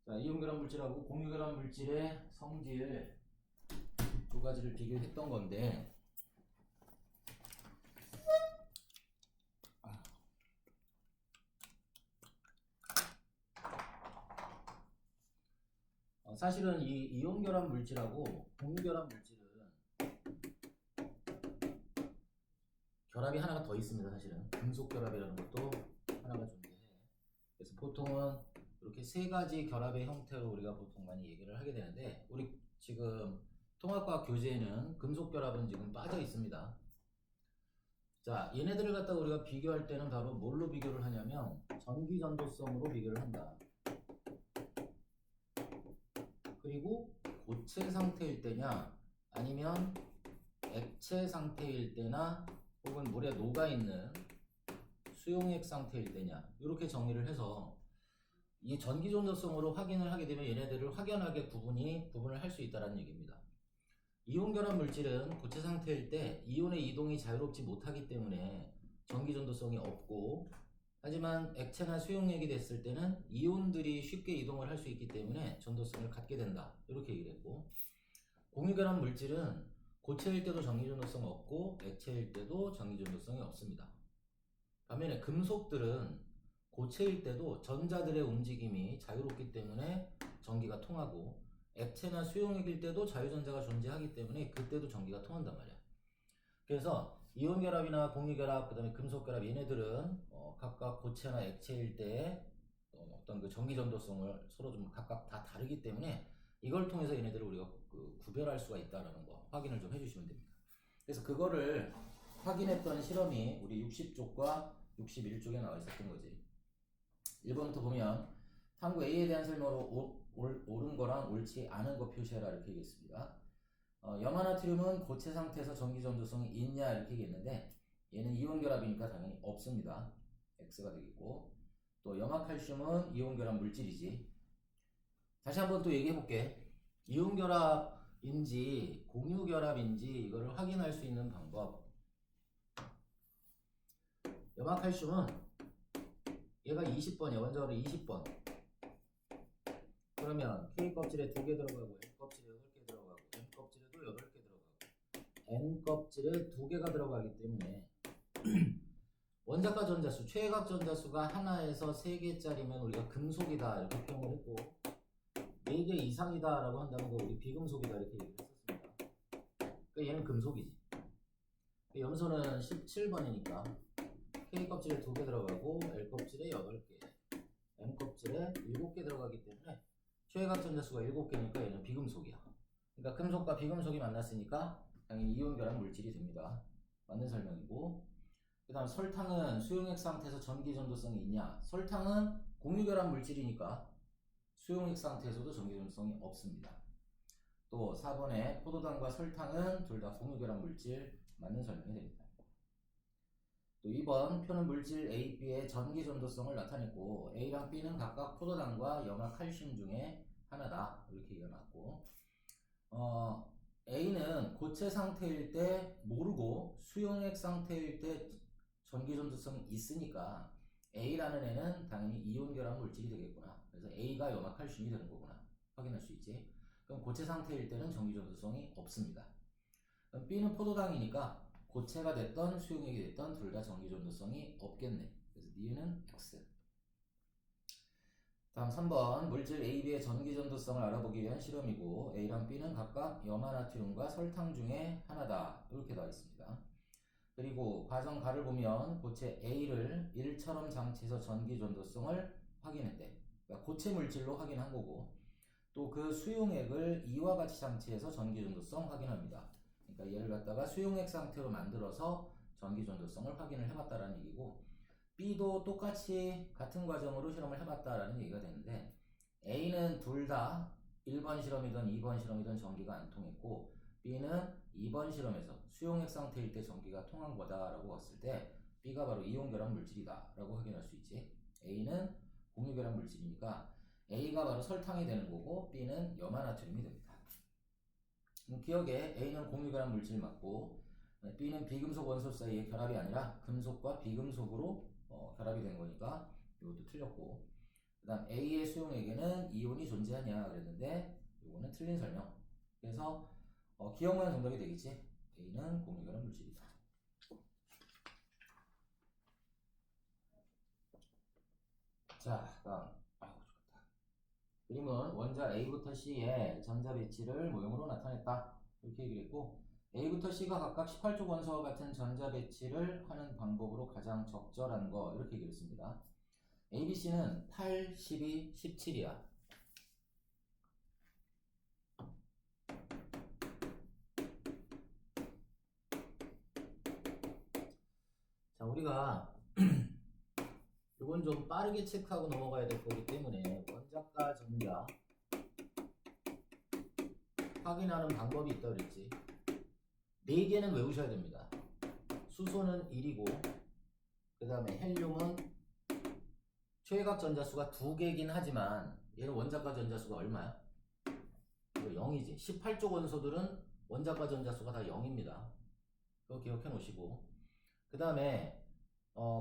자, 이온결합 물질하고 공유결합 물질의 성질 두 가지를 비교했던 건데, 사실은 이 이온결합 물질하고 공유결합 물질은 결합이 하나가 더 있습니다. 사실은 금속결합이라는 것도 하나가 존재해. 그래서 보통은 이렇게 세 가지 결합의 형태로 우리가 보통 많이 얘기를 하게 되는데, 우리 지금 통합과학 교재에는 금속결합은 지금 빠져 있습니다. 자, 얘네들을 갖다가 우리가 비교할 때는 바로 뭘로 비교를 하냐면 전기전도성으로 비교를 한다. 그리고 고체 상태일 때냐 아니면 액체 상태일 때나 혹은 물에 녹아있는 수용액 상태일 때냐, 이렇게 정의를 해서 이 전기전도성으로 확인을 하게 되면 얘네들을 확연하게 구분을 할 수 있다는 얘기입니다. 이온결합 물질은 고체 상태일 때 이온의 이동이 자유롭지 못하기 때문에 전기전도성이 없고, 하지만 액체나 수용액이 됐을 때는 이온들이 쉽게 이동을 할 수 있기 때문에 전도성을 갖게 된다, 이렇게 얘기를 했고, 공유결합 물질은 고체일 때도 전기전도성 없고 액체일 때도 전기전도성이 없습니다. 반면에 금속들은 고체일 때도 전자들의 움직임이 자유롭기 때문에 전기가 통하고, 액체나 수용액일 때도 자유전자가 존재하기 때문에 그때도 전기가 통한단 말이야. 그래서 이온결합이나 공유결합, 그 다음에 금속결합, 얘네들은 각각 고체나 액체일 때 어떤 그 전기전도성을 서로 좀 각각 다 다르기 때문에 이걸 통해서 얘네들을 우리가 구별할 수가 있다는 거 확인을 좀 해주시면 됩니다. 그래서 그거를 확인했던 실험이 우리 60쪽과 61쪽에 나와 있었던 거지. 1번부터 보면 탐구 A에 대한 설명으로 옳은 거랑 옳지 않은 거 표시해라, 이렇게 얘기했습니다. 염화나트륨은 고체 상태에서 전기전도성이 있냐, 이렇게 얘기했는데 얘는 이온결합이니까 당연히 없습니다. X가 되겠고, 또 염화칼슘은 이온결합 물질이지. 다시 한번 또 얘기해볼게. 이온결합인지 공유결합인지 이거를 확인할 수 있는 방법. 염화칼슘은 얘가 20번이야. 원자로 20번. 그러면 K 껍질에 2개 들어가고 M 껍질에 8개 들어가고 M 껍질에도 8개 들어가고 N 껍질에 2개가 들어가기 때문에 원자과 전자수, 최외각 전자수가 하나에서 3개짜리면 우리가 금속이다, 이렇게 표현을 했고, 4개 이상이다 라고 한다면 우리 비금속이다, 이렇게 얘기를 했었습니다. 그러니까 얘는 금속이지. 염소는 17번이니까 K 껍질에 2개 들어가고 L 껍질에 8개, M 껍질에 7개 들어가기 때문에 최외각 전자수가 7개니까 얘는 비금속이야. 그러니까 금속과 비금속이 만났으니까 당연히 이온결합 물질이 됩니다. 맞는 설명이고, 그 다음 설탕은 수용액 상태에서 전기전도성이 있냐? 설탕은 공유결합 물질이니까 수용액 상태에서도 전기전도성이 없습니다. 또 4번에 포도당과 설탕은 둘 다 공유결합 물질, 맞는 설명이 됩니다. 또 2번 표는 물질 A, B의 전기전도성을 나타냈고 A랑 B는 각각 포도당과 염화칼슘 중에 하나다, 이렇게 얘기가 나왔고, A는 고체 상태일 때 모르고 수용액 상태일 때 전기전도성이 있으니까 A라는 애는 당연히 이온결합 물질이 되겠구나. 그래서 A가 염화칼슘이 되는 거구나, 확인할 수 있지. 그럼 고체 상태일 때는 전기전도성이 없습니다. 그럼 B는 포도당이니까 고체가 됐던 수용액이 됐던 둘 다 전기전도성이 없겠네. 그래서 니은 X. 다음 3번 물질 A, B의 전기전도성을 알아보기 위한 실험이고 A랑 B는 각각 염화나트륨과 설탕 중에 하나다, 이렇게 나와 있습니다. 그리고 과정 가를 보면 고체 A를 1처럼 장치에서 전기전도성을 확인했대. 그러니까 고체 물질로 확인한 거고, 또 그 수용액을 이와 같이 장치에서 전기전도성 확인합니다. 그러니까 얘를 갖다가 수용액 상태로 만들어서 전기전도성을 확인을 해봤다라는 얘기고, B도 똑같이 같은 과정으로 실험을 해봤다라는 얘기가 되는데, A는 둘 다 1번 실험이든 2번 실험이든 전기가 안 통했고, B는 2번 실험에서 수용액 상태일 때 전기가 통한 거다라고 봤을 때 B가 바로 이온결합 물질이다 라고 확인할 수 있지. A는 공유결합 물질이니까 A가 바로 설탕이 되는 거고 B는 염화나트륨이 됩니다. 기억에 A는 공유결합 물질 맞고 B는 비금속 원소 사이의 결합이 아니라 금속과 비금속으로 결합이 된 거니까 이것도 틀렸고, 그 그 다음 A의 수용액에는 이온이 존재하냐 그랬는데 이거는 틀린 설명. 그래서 기억만 정답이 되겠지. A는 공유결합 물질이다. 자, 다음. 좋다. 그림은 원자 A부터 C의 전자 배치를 모형으로 나타냈다. 이렇게 얘기를 했고, A부터 C가 각각 18조 원소와 같은 전자 배치를 하는 방법으로 가장 적절한 거, 이렇게 얘기를 했습니다. A, B, C는 8, 12, 17이야. 자, 우리가 이건 좀 빠르게 체크하고 넘어가야 될 거기 때문에 원자과 전자 확인하는 방법이 있다고 그랬지. 4개는 외우셔야 됩니다. 수소는 1이고 그 다음에 헬륨은 최외각 전자수가 2개긴 하지만 얘는 원자과 전자수가 얼마야? 이거 0이지. 18조 원소들은 원자과 전자수가 다 0입니다. 그거 기억해 놓으시고 그 다음에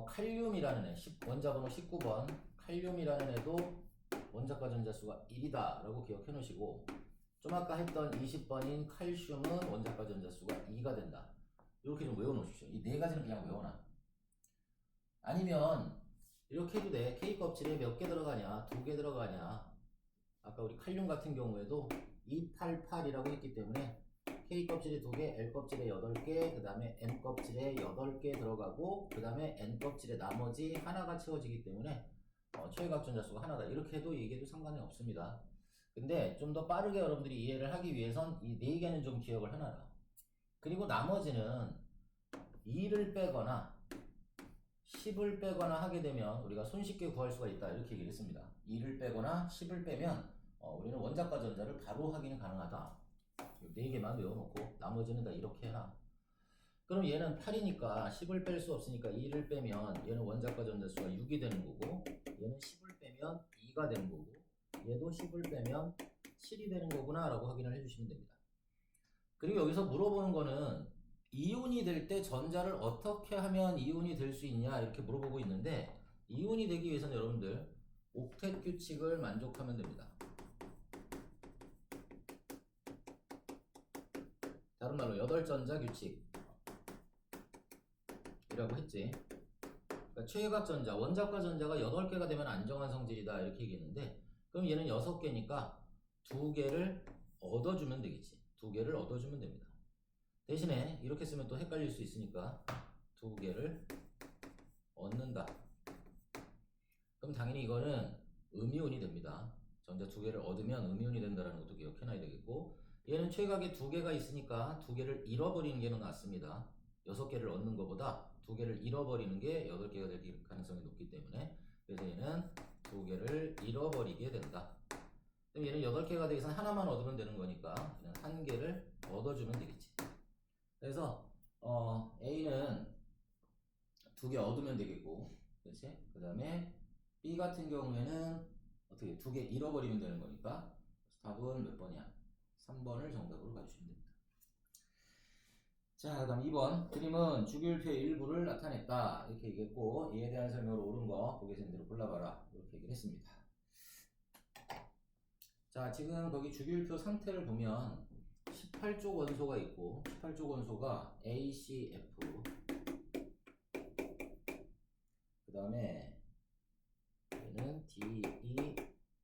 칼륨이라는 애, 원자번호 19번 칼륨이라는 애도 원자과 전자수가 1이다 라고 기억해 놓으시고 좀 아까 했던 20번인 칼슘은 원자과 전자수가 2가 된다. 이렇게 좀 외워 놓으십시오. 이 4가지는 그냥 외워놔. 아니면 이렇게 해도 돼. K 껍질에 몇 개 들어가냐? 2개 들어가냐? 아까 우리 칼륨 같은 경우에도 288이라고 했기 때문에 K 껍질에 2개, L 껍질에 8개, 그 다음에 N 껍질에 8개 들어가고 그 다음에 N 껍질에 나머지 하나가 채워지기 때문에 최외각 전자수가 하나다. 이렇게 해도 얘기해도 상관이 없습니다. 근데 좀 더 빠르게 여러분들이 이해를 하기 위해선 이 4개는 좀 기억을 해놔라. 그리고 나머지는 2를 빼거나 10을 빼거나 하게 되면 우리가 손쉽게 구할 수가 있다. 이렇게 얘기를 했습니다. 2를 빼거나 10을 빼면 우리는 원자과 전자를 바로 확인이 가능하다. 4개만 외워놓고 나머지는 다 이렇게 해라. 그럼 얘는 8이니까 10을 뺄 수 없으니까 2를 빼면 얘는 원자과 전자수가 6이 되는 거고 얘는 10을 빼면 2가 되는 거고 얘도 10을 빼면 7이 되는 거구나 라고 확인을 해주시면 됩니다. 그리고 여기서 물어보는 거는 이온이 될 때 전자를 어떻게 하면 이온이 될 수 있냐 이렇게 물어보고 있는데 이온이 되기 위해서는 여러분들 옥텟 규칙을 만족하면 됩니다. 다른 말로 8전자 규칙 이라고 했지. 그러니까 최외각 전자, 원자과 전자가 8개가 되면 안정한 성질이다 이렇게 얘기했는데 그럼 얘는 6개니까 2개를 얻어주면 되겠지. 2개를 얻어주면 됩니다. 대신에 이렇게 쓰면 또 헷갈릴 수 있으니까 2개를 얻는다. 그럼 당연히 이거는 음이온이 됩니다. 전자 2개를 얻으면 음이온이 된다는 것도 기억해놔야 되겠고 얘는 최각에 2개가 있으니까 2개를 잃어버리는 게 더 낫습니다. 6개를 얻는 것보다 2개를 잃어버리는 게 8개가 될 가능성이 높기 때문에 그래서 얘는 2개를 잃어버리게 된다. 그럼 얘는 8개가 되기 위해서 하나만 얻으면 되는 거니까 얘는 1개를 얻어주면 되겠지. 그래서 A는 2개 얻으면 되겠고 그렇지? 그 다음에 B 같은 경우에는 어떻게 2개 잃어버리면 되는 거니까 답은 몇 번이야? 3번을 정답으로 가주시면 됩니다. 자, 다음 2번 그림은 주기율표의 일부를 나타냈다 이렇게 얘기했고 이에 대한 설명을 옳은 거 보기 전대로 골라봐라 이렇게 얘기를 했습니다. 자, 지금 거기 주기율표 상태를 보면 18조 원소가 있고 18조 원소가 A, C, F 그 다음에 얘는 D, E,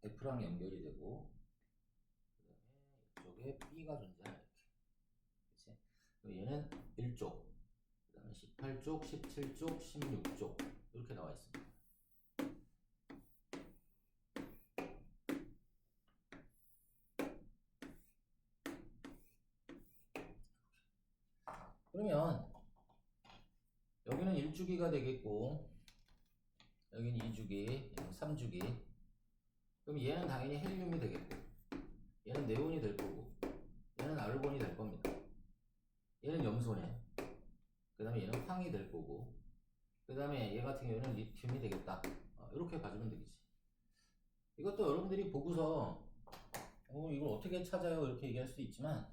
F랑 연결이 되고 그 다음에 이쪽에 B가 존재하는 이렇게 그치? 얘는 1쪽 그 다음에 18쪽, 17쪽, 16쪽 이렇게 나와 있습니다. 그러면 여기는 1주기가 되겠고 여기는 2주기, 3주기 그럼 얘는 당연히 헬륨이 되겠고 얘는 네온이 될 거고 얘는 아르곤이 될 겁니다. 얘는 염소네. 그 다음에 얘는 황이 될 거고 그 다음에 얘 같은 경우는 리튬이 되겠다. 이렇게 가지면 되겠지. 이것도 여러분들이 보고서 이걸 어떻게 찾아요 이렇게 얘기할 수도 있지만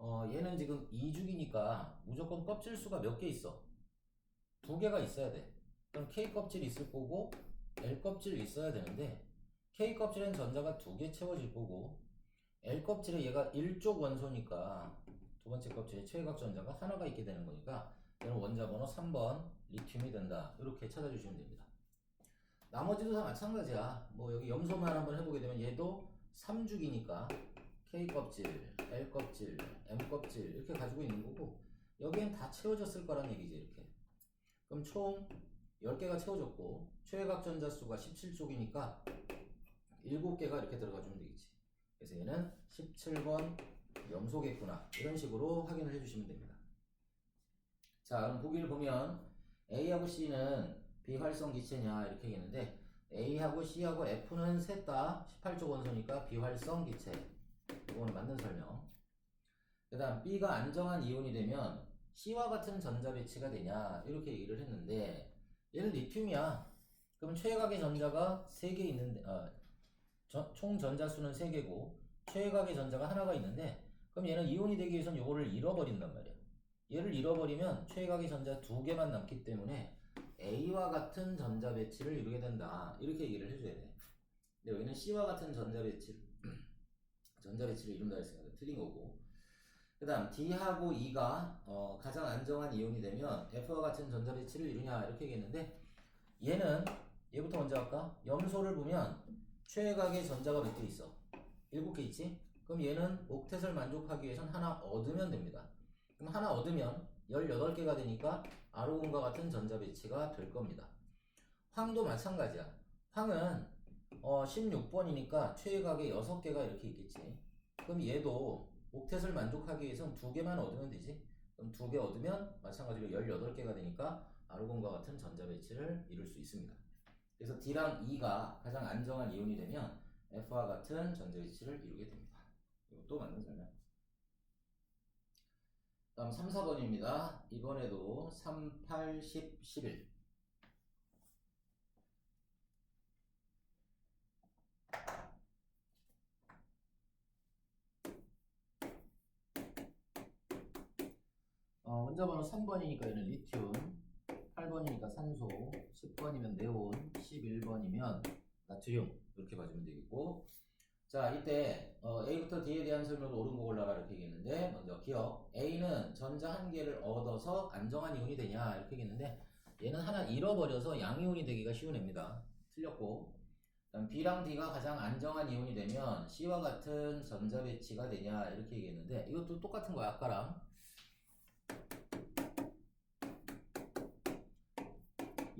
얘는 지금 2주기니까 무조건 껍질수가 몇 개 있어? 2개가 있어야 돼. 그럼 K 껍질이 있을 거고 L 껍질이 있어야 되는데 K 껍질엔 전자가 2개 채워질 거고 L 껍질에 얘가 1쪽 원소니까 두 번째 껍질에 최외곽 전자가 하나가 있게 되는 거니까 얘는 원자 번호 3번 리튬이 된다. 이렇게 찾아주시면 됩니다. 나머지도 다 마찬가지야. 뭐 여기 염소만 한번 해보게 되면 얘도 3죽이니까 K 껍질, L 껍질, M 껍질 이렇게 가지고 있는 거고 여기엔 다 채워졌을 거란 얘기지 이렇게. 그럼 총 10개가 채워졌고 최외곽 전자 수가 17쪽이니까 7개가 이렇게 들어가 주면 되겠지. 그래서 얘는 17번 염소겠구나. 이런 식으로 확인을 해주시면 됩니다. 자, 그럼 보기를 보면 A하고 C는 비활성 기체냐 이렇게 얘기했는데 A하고 C하고 F는 셋 다 18쪽 원소니까 비활성 기체. 이거는 맞는 설명. 그 다음 B가 안정한 이온이 되면 C와 같은 전자 배치가 되냐 이렇게 얘기를 했는데 얘는 리튬이야. 그럼 최외곽의 전자가 3개 있는데 총 전자수는 3개고 최외곽의 전자가 하나가 있는데 그럼 얘는 이온이 되기 위해서는 요거를 잃어버린단 말이야. 얘를 잃어버리면 최외곽의 전자 2개만 남기 때문에 A와 같은 전자 배치를 이루게 된다. 이렇게 얘기를 해줘야 돼. 근데 여기는 C와 같은 전자 배치를 이룬다 했으니까 틀린 거고. 그 다음 D하고 E가 가장 안정한 이온이 되면 F와 같은 전자 배치를 이루냐 이렇게 얘기했는데 얘는 얘부터 먼저 할까? 염소를 보면 최외곽에 전자가 몇 개 있어? 7개 있지? 그럼 얘는 옥텟을 만족하기 위해선 하나 얻으면 됩니다. 그럼 하나 얻으면 18개가 되니까 아르곤과 같은 전자 배치가 될 겁니다. 황도 마찬가지야. 황은 16번이니까 최외곽에 6개가 이렇게 있겠지. 그럼 얘도 옥텟을 만족하기 위해선 2개만 얻으면 되지. 그럼 2개 얻으면 마찬가지로 18개가 되니까 아르곤과 같은 전자 배치를 이룰 수 있습니다. 그래서 D랑 E가 가장 안정한 이온이 되면 F와 같은 전자 배치를 이루게 됩니다. 이것도 맞는 설명. 다음 3, 4번입니다. 이번에도 3, 8, 10, 11. 원자 번호 3번이니까 얘는 리튬, 8번이니까 산소, 10번이면 네온, 11번이면 나트륨 이렇게 봐주면 되겠고 자 이때 A부터 D에 대한 설명을 옳은 거 골라라 이렇게 얘기했는데 먼저 기억 A는 전자 한 개를 얻어서 안정한 이온이 되냐 이렇게 얘기했는데 얘는 하나 잃어버려서 양이온이 되기가 쉬운 애입니다. 틀렸고 그다음 B랑 D가 가장 안정한 이온이 되면 C와 같은 전자 배치가 되냐 이렇게 얘기했는데 이것도 똑같은 거야 아까랑.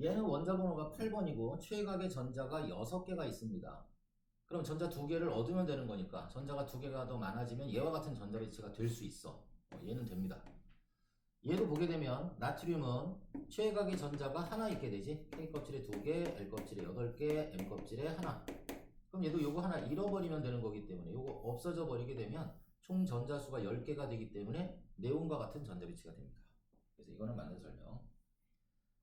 얘는 원자 번호가 8번이고 최외곽에 전자가 6개가 있습니다. 그럼 전자 2개를 얻으면 되는 거니까 전자가 2개가 더 많아지면 얘와 같은 전자 배치가 될 수 있어. 얘는 됩니다. 얘도 보게 되면 나트륨은 최외곽에 전자가 하나 있게 되지. K 껍질에 2개, L 껍질에 8개, M 껍질에 하나. 그럼 얘도 요거 하나 잃어버리면 되는 거기 때문에 요거 없어져 버리게 되면 총 전자수가 10개가 되기 때문에 네온과 같은 전자 배치가 됩니다. 그래서 이거는 맞는 설명.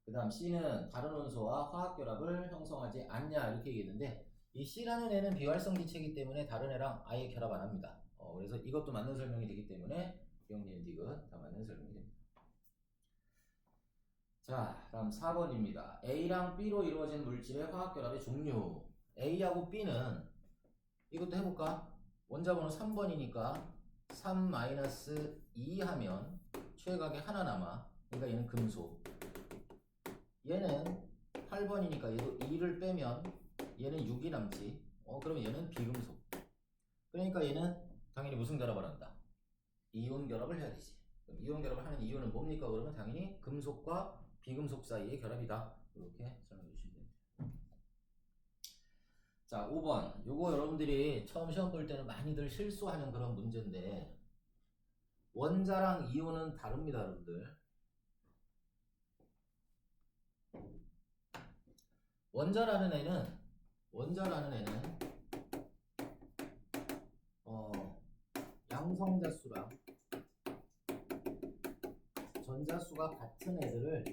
그 다음 C는 다른 원소와 화학결합을 형성하지 않냐 이렇게 얘기했는데 이 C라는 애는 비활성 기체이기 때문에 다른 애랑 아예 결합 안 합니다. 그래서 이것도 맞는 설명이 되기 때문에 기억니은 디귿 다 맞는 설명이 됩니다. 자 다음 4번입니다. A랑 B로 이루어진 물질의 화학결합의 종류. A하고 B는 이것도 해볼까? 원자번호 3번이니까 3-2 하면 최외곽에 하나 남아. 그러니까 얘는 금속. 얘는 8번이니까 얘도 2를 빼면 얘는 6이 남지. 그러면 얘는 비금속. 그러니까 얘는 당연히 무슨 결합을 한다? 이온 결합을 해야 되지. 그럼 이온 결합을 하는 이유는 뭡니까? 그러면 당연히 금속과 비금속 사이의 결합이다. 이렇게 설명해 주시면 됩니다. 자, 5번. 요거 여러분들이 처음 시험 볼 때는 많이들 실수하는 그런 문제인데 원자랑 이온은 다릅니다, 여러분들. 원자라는 애는 양성자수랑 전자수가 같은 애들을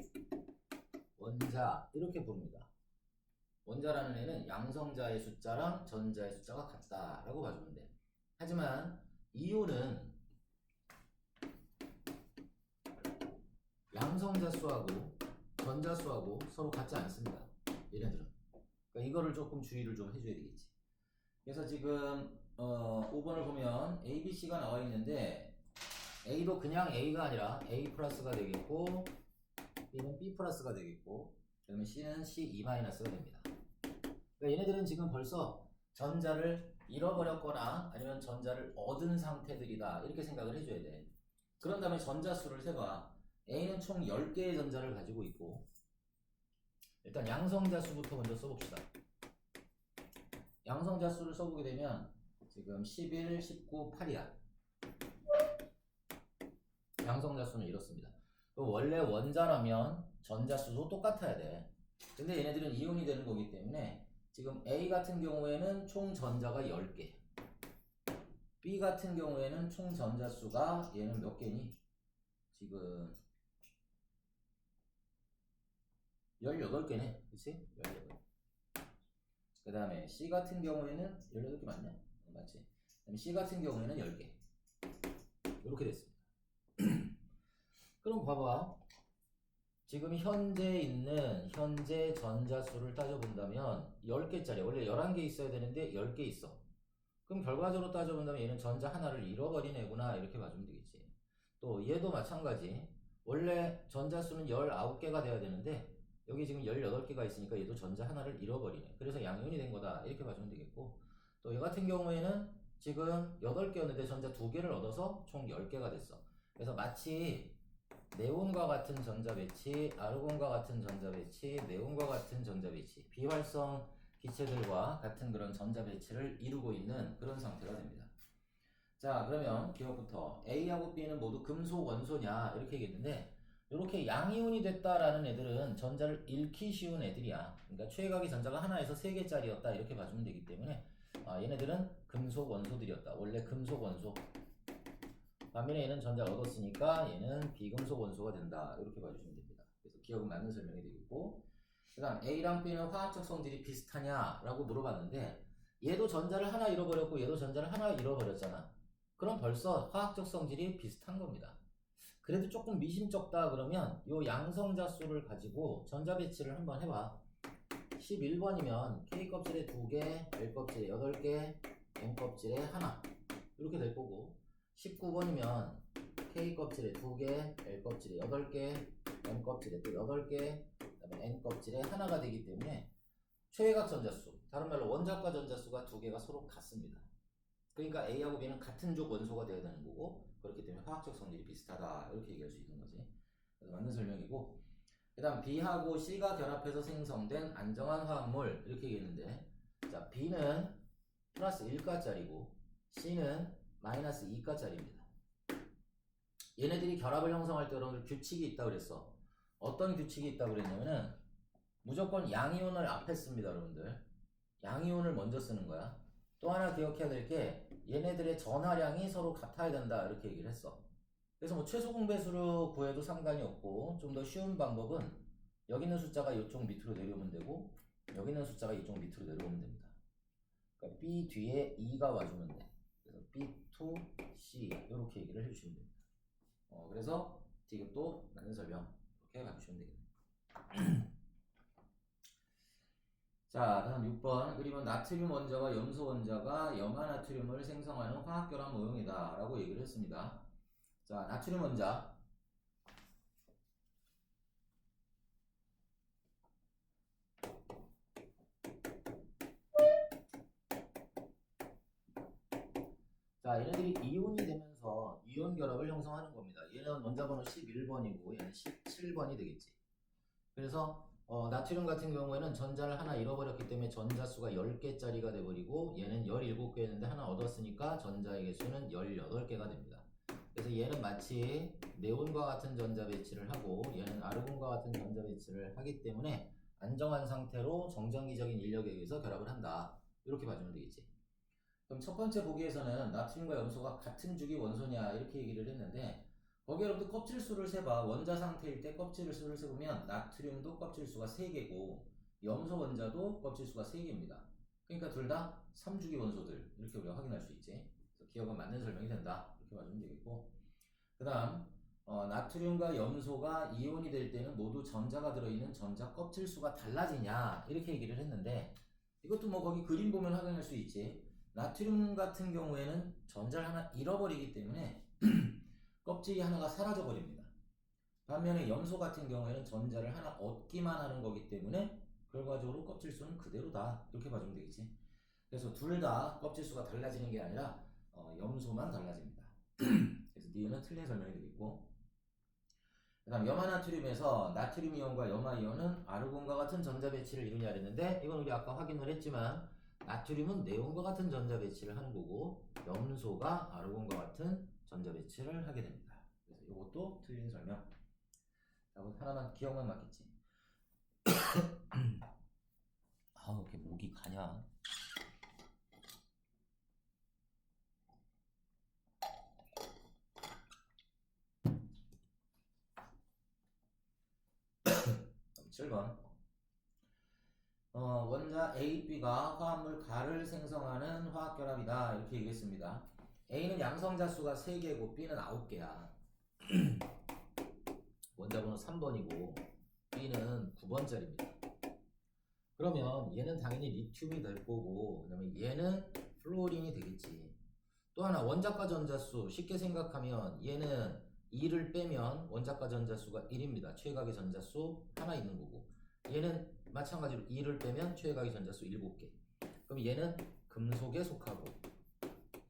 원자 이렇게 부릅니다. 원자라는 애는 양성자의 숫자랑 전자의 숫자가 같다라고 봐주면 돼. 하지만 이온은 양성자수하고 전자수하고 서로 같지 않습니다. 얘네들은. 그러니까 이거를 조금 주의를 좀 해줘야 되겠지. 그래서 지금 5번을 보면 A, B, C가 나와 있는데 A도 그냥 A가 아니라 A 플러스가 되겠고 B는 B 플러스가 되겠고 그러면 C는 C2-가 됩니다. 그러니까 얘네들은 지금 벌써 전자를 잃어버렸거나 아니면 전자를 얻은 상태들이다 이렇게 생각을 해줘야 돼. 그런 다음에 전자수를 세봐. A는 총 10개의 전자를 가지고 있고 일단 양성자수부터 먼저 써봅시다. 양성자수를 써보게 되면 지금 11, 19, 8이야. 양성자수는 이렇습니다. 그럼 원래 원자라면 전자수도 똑같아야 돼. 근데 얘네들은 이온이 되는 거기 때문에 지금 A 같은 경우에는 총 전자가 10개. B 같은 경우에는 총 전자수가 얘는 몇 개니? 지금 18개네. 그치? 18개. 그 다음에 C 같은 경우에는 18개 맞냐? 맞지? 그다음에 C 같은 경우에는 10개. 이렇게 됐습니다. 그럼 봐봐. 지금 현재 있는 현재 전자수를 따져본다면 10개짜리 원래 11개 있어야 되는데 10개 있어. 그럼 결과적으로 따져본다면 얘는 전자 하나를 잃어버린 애구나 이렇게 봐주면 되겠지. 또 얘도 마찬가지. 원래 전자수는 19개가 돼야 되는데 여기 지금 18개가 있으니까 얘도 전자 하나를 잃어버리네. 그래서 양이온이 된 거다 이렇게 봐주면 되겠고 또 얘 같은 경우에는 지금 8개였는데 전자 2개를 얻어서 총 10개가 됐어. 그래서 마치 네온과 같은 전자 배치, 아르곤과 같은 전자 배치, 네온과 같은 전자 배치, 비활성 기체들과 같은 그런 전자 배치를 이루고 있는 그런 상태가 됩니다. 자, 그러면 기억부터 A하고 B는 모두 금속 원소냐 이렇게 얘기했는데 이렇게 양이온이 됐다라는 애들은 전자를 잃기 쉬운 애들이야. 그러니까 최각의 전자가 하나에서 3개짜리였다 이렇게 봐주면 되기 때문에 얘네들은 금속 원소들이었다. 원래 금속 원소. 반면에 얘는 전자를 얻었으니까 얘는 비금속 원소가 된다. 이렇게 봐주시면 됩니다. 그래서 기억은 맞는 설명이 되겠고 그 다음 A랑 B는 화학적 성질이 비슷하냐 라고 물어봤는데 얘도 전자를 하나 잃어버렸고 얘도 전자를 하나 잃어버렸잖아. 그럼 벌써 화학적 성질이 비슷한 겁니다. 그래도 조금 미심쩍다 그러면 요 양성자수를 가지고 전자 배치를 한번 해봐. 11번이면 K껍질에 2개, L껍질에 8개, N껍질에 하나 이렇게 될 거고 19번이면 K껍질에 2개, L껍질에 8개, M껍질에 또 8개, 그 다음에 N껍질에 하나가 되기 때문에 최외각 전자수, 다른 말로 원자과 전자수가 2개가 서로 같습니다. 그러니까 A하고 B는 같은 족 원소가 되어야 되는 거고 그렇기 때문에 화학적 성질이 비슷하다 이렇게 얘기할 수 있는 거지. 그래서 맞는 설명이고 그 다음 B하고 C가 결합해서 생성된 안정한 화합물 이렇게 얘기했는데 자 B는 플러스 1가짜리고 C는 마이너스 2가짜리입니다. 얘네들이 결합을 형성할 때 여러분들 규칙이 있다고 그랬어. 어떤 규칙이 있다고 그랬냐면은 무조건 양이온을 앞에 씁니다 여러분들. 양이온을 먼저 쓰는 거야. 또 하나 기억해야 될 게 얘네들의 전하량이 서로 같아야 된다 이렇게 얘기를 했어. 그래서 뭐 최소 공배수로 구해도 상관이 없고 좀 더 쉬운 방법은 여기 있는 숫자가 이쪽 밑으로 내려오면 되고 여기 있는 숫자가 이쪽 밑으로 내려오면 됩니다. 그러니까 B 뒤에 2가 와주면 돼. 그래서 B2C 이렇게 얘기를 해주시면 됩니다. 그래서 지금도 맞는 설명 이렇게 가주시면 되겠네요. 자, 다음 6번. 그리고 나트륨 원자와 염소 원자가 염화나트륨을 생성하는 화학결합 모형이다 라고 얘기를 했습니다. 자, 나트륨 원자. 자, 얘네들이 이온이 되면서 이온 결합을 형성하는 겁니다. 얘는 원자 번호 11번이고 얘는 17번이 되겠지. 그래서 나트륨 같은 경우에는 전자를 하나 잃어버렸기 때문에 전자수가 10개짜리가 돼버리고 얘는 17개였는데 하나 얻었으니까 전자의 개수는 18개가 됩니다. 그래서 얘는 마치 네온과 같은 전자 배치를 하고 얘는 아르곤과 같은 전자 배치를 하기 때문에 안정한 상태로 정전기적인 인력에 의해서 결합을 한다. 이렇게 봐주면 되겠지. 그럼 첫 번째 보기에서는 나트륨과 염소가 같은 주기 원소냐 이렇게 얘기를 했는데 거기 여러분들 껍질수를 세봐. 원자 상태일 때 껍질수를 세보면 나트륨도 껍질수가 3개고 염소 원자도 껍질수가 3개입니다. 그러니까 둘 다 3주기 원소들 이렇게 우리가 확인할 수 있지. 그래서 기억은 맞는 설명이 된다. 이렇게 봐주면 되겠고 그 다음 나트륨과 염소가 이온이 될 때는 모두 전자가 들어있는 전자 껍질수가 달라지냐 이렇게 얘기를 했는데 이것도 뭐 거기 그림 보면 확인할 수 있지. 나트륨 같은 경우에는 전자를 하나 잃어버리기 때문에 껍질이 하나가 사라져 버립니다. 반면에 염소 같은 경우에는 전자를 하나 얻기만 하는 거기 때문에 결과적으로 껍질 수는 그대로다. 이렇게 봐주면 되겠지. 그래서 둘 다 껍질 수가 달라지는 게 아니라 염소만 달라집니다. 그래서 니은은 틀린 설명이 되겠고, 그 다음 염화나트륨에서 나트륨 이온과 염화 이온은 아르곤과 같은 전자 배치를 이루냐 그랬는데, 이건 우리 아까 확인을 했지만 나트륨은 네온과 같은 전자 배치를 하는 거고 염소가 아르곤과 같은 전자 배치를 하게 됩니다. 그래서 이것도 틀린 설명. 하나만 기억만 맞겠지. 아, 이렇게 목이 가냐? 그럼 7번. 원자 A, B가 화합물 가를 생성하는 화학결합이다. 이렇게 얘기했습니다. A는 양성자수가 3개고 B는 9개야. 원자번호 3번이고 B는 9번짜리입니다. 그러면 얘는 당연히 리튬이 될 거고, 그다음에 얘는 플루오린이 되겠지. 또 하나 원자과 전자수 쉽게 생각하면 얘는 2를 빼면 원자과 전자수가 1입니다. 최각의 전자수 하나 있는 거고, 얘는 마찬가지로 2를 빼면 최각의 전자수 7개. 그럼 얘는 금속에 속하고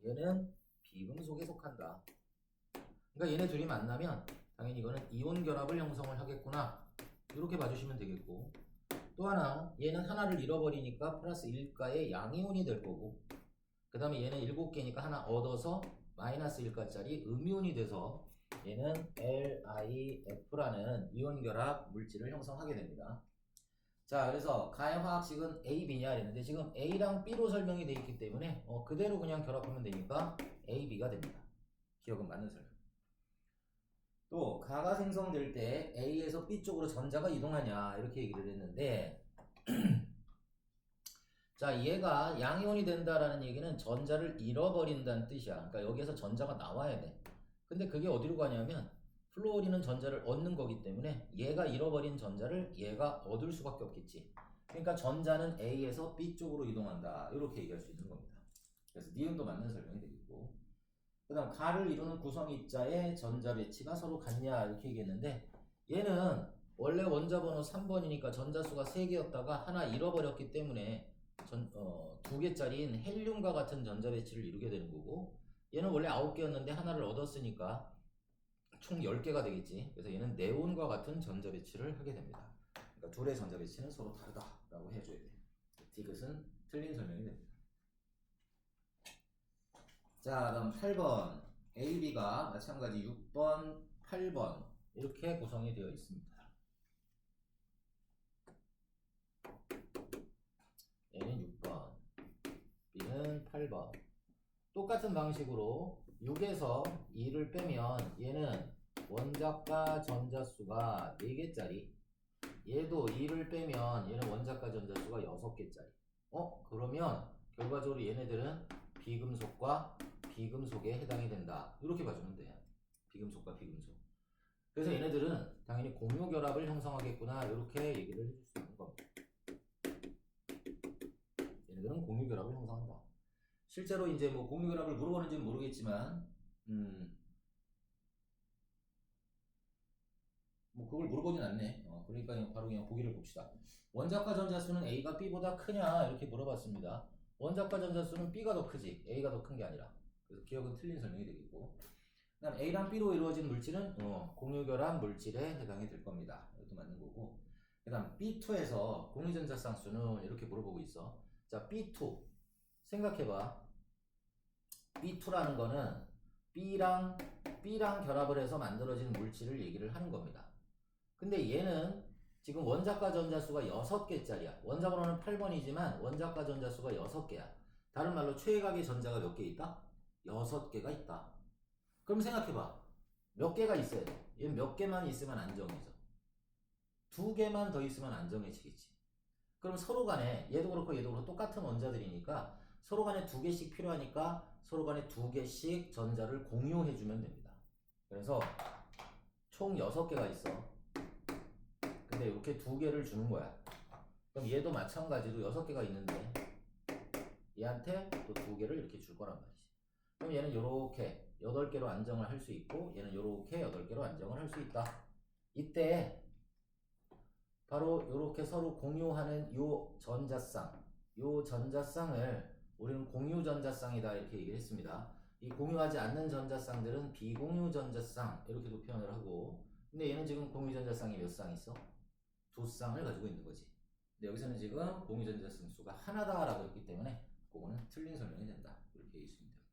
얘는 비금속에 속한다. 그러니까 얘네 둘이 만나면 당연히 이거는 이온 결합을 형성을 하겠구나. 이렇게 봐주시면 되겠고, 또 하나 얘는 하나를 잃어버리니까 플러스 1가의 양이온이 될 거고, 그 다음에 얘는 7개니까 하나 얻어서 마이너스 1가짜리 음이온이 돼서 얘는 LiF라는 이온 결합 물질을 형성하게 됩니다. 자, 그래서 가의 화학식은 A, B냐 그랬는데 지금 A랑 B로 설명이 되어 있기 때문에 그대로 그냥 결합하면 되니까 A, B가 됩니다. 기억은 맞는 설명. 또 가가 생성될 때 A에서 B 쪽으로 전자가 이동하냐 이렇게 얘기를 했는데 자, 얘가 양이온이 된다라는 얘기는 전자를 잃어버린다는 뜻이야. 그러니까 여기에서 전자가 나와야 돼. 근데 그게 어디로 가냐면 플루오린은 전자를 얻는 거기 때문에 얘가 잃어버린 전자를 얘가 얻을 수밖에 없겠지. 그러니까 전자는 A에서 B 쪽으로 이동한다. 이렇게 얘기할 수 있는 겁니다. 그래서 니은도 맞는 설명이 되겠고, 그 다음 가를 이루는 구성입자의 전자 배치가 서로 같냐 이렇게 얘기했는데, 얘는 원래 원자 번호 3번이니까 전자수가 3개였다가 하나 잃어버렸기 때문에 2개짜리인 헬륨과 같은 전자 배치를 이루게 되는 거고, 얘는 원래 9개였는데 하나를 얻었으니까 총 10개가 되겠지. 그래서 얘는 네온과 같은 전자 배치를 하게 됩니다. 그러니까 둘의 전자 배치는 서로 다르다라고 해줘야 돼. 디귿은 틀린 설명이 됩니다. 자, 다음 8번. A, B가 마찬가지 6번, 8번 이렇게 구성이 되어 있습니다. A는 6번, B는 8번. 똑같은 방식으로 6에서 2를 빼면 얘는 원자과 전자수가 4개짜리, 얘도 2를 빼면 얘는 원자과 전자수가 6개짜리. 그러면 결과적으로 얘네들은 비금속과 비금속에 해당이 된다. 이렇게 봐주면 돼요. 비금속과 비금속. 그래서 얘네들은 당연히 공유결합을 형성하겠구나. 이렇게 얘기를 해줄 수 있는 겁니다. 얘네들은 공유결합을 형성한다. 실제로 이제 뭐 공유결합을 물어보는지는 모르겠지만, 뭐 그걸 물어보진 않네. 그러니까 바로 그냥 보기를 봅시다. 원자과 전자수는 A가 B보다 크냐 이렇게 물어봤습니다. 원자과 전자수는 B가 더 크지 A가 더 큰 게 아니라. 그래서 기억은 틀린 설명이 되겠고, 그다음 A랑 B로 이루어진 물질은 공유결합 물질에 해당이 될 겁니다. 이것도 맞는 거고, 그다음 B2에서 공유전자쌍수는 이렇게 물어보고 있어. 자, B2 생각해봐. B2라는 거는 B랑 결합을 해서 만들어진 물질을 얘기를 하는 겁니다. 근데 얘는 지금 원자과 전자수가 6개짜리야. 원자 번호는 8번이지만 원자과 전자수가 6개야. 다른 말로 최각의 전자가 몇 개 있다? 6개가 있다. 그럼 생각해봐. 몇 개가 있어야 돼? 얘는 몇 개만 있으면 안 정해져. 2개만 더 있으면 안 정해지겠지. 그럼 서로 간에 얘도 그렇고 얘도 그렇고 똑같은 원자들이니까 서로 간에 2개씩 필요하니까 서로 간에 2개씩 전자를 공유해주면 됩니다. 그래서 총 6개가 있어. 근데 이렇게 2개를 주는 거야. 그럼 얘도 마찬가지로 6개가 있는데 얘한테 또 2개를 이렇게 줄 거란 말이지. 그럼 얘는 요렇게 8개로 안정을 할 수 있고 얘는 요렇게 8개로 안정을 할 수 있다. 이때 바로 요렇게 서로 공유하는 요 전자쌍을 우리는 공유 전자쌍이다 이렇게 얘기를 했습니다. 이 공유하지 않는 전자쌍들은 비공유 전자쌍 이렇게도 표현을 하고, 근데 얘는 지금 공유 전자쌍이 몇 쌍 있어? 2쌍을 가지고 있는 거지. 근데 여기서는 지금 공유 전자쌍 수가 하나다라고 했기 때문에 그거는 틀린 설명이 된다 이렇게 얘기하시면 됩니다.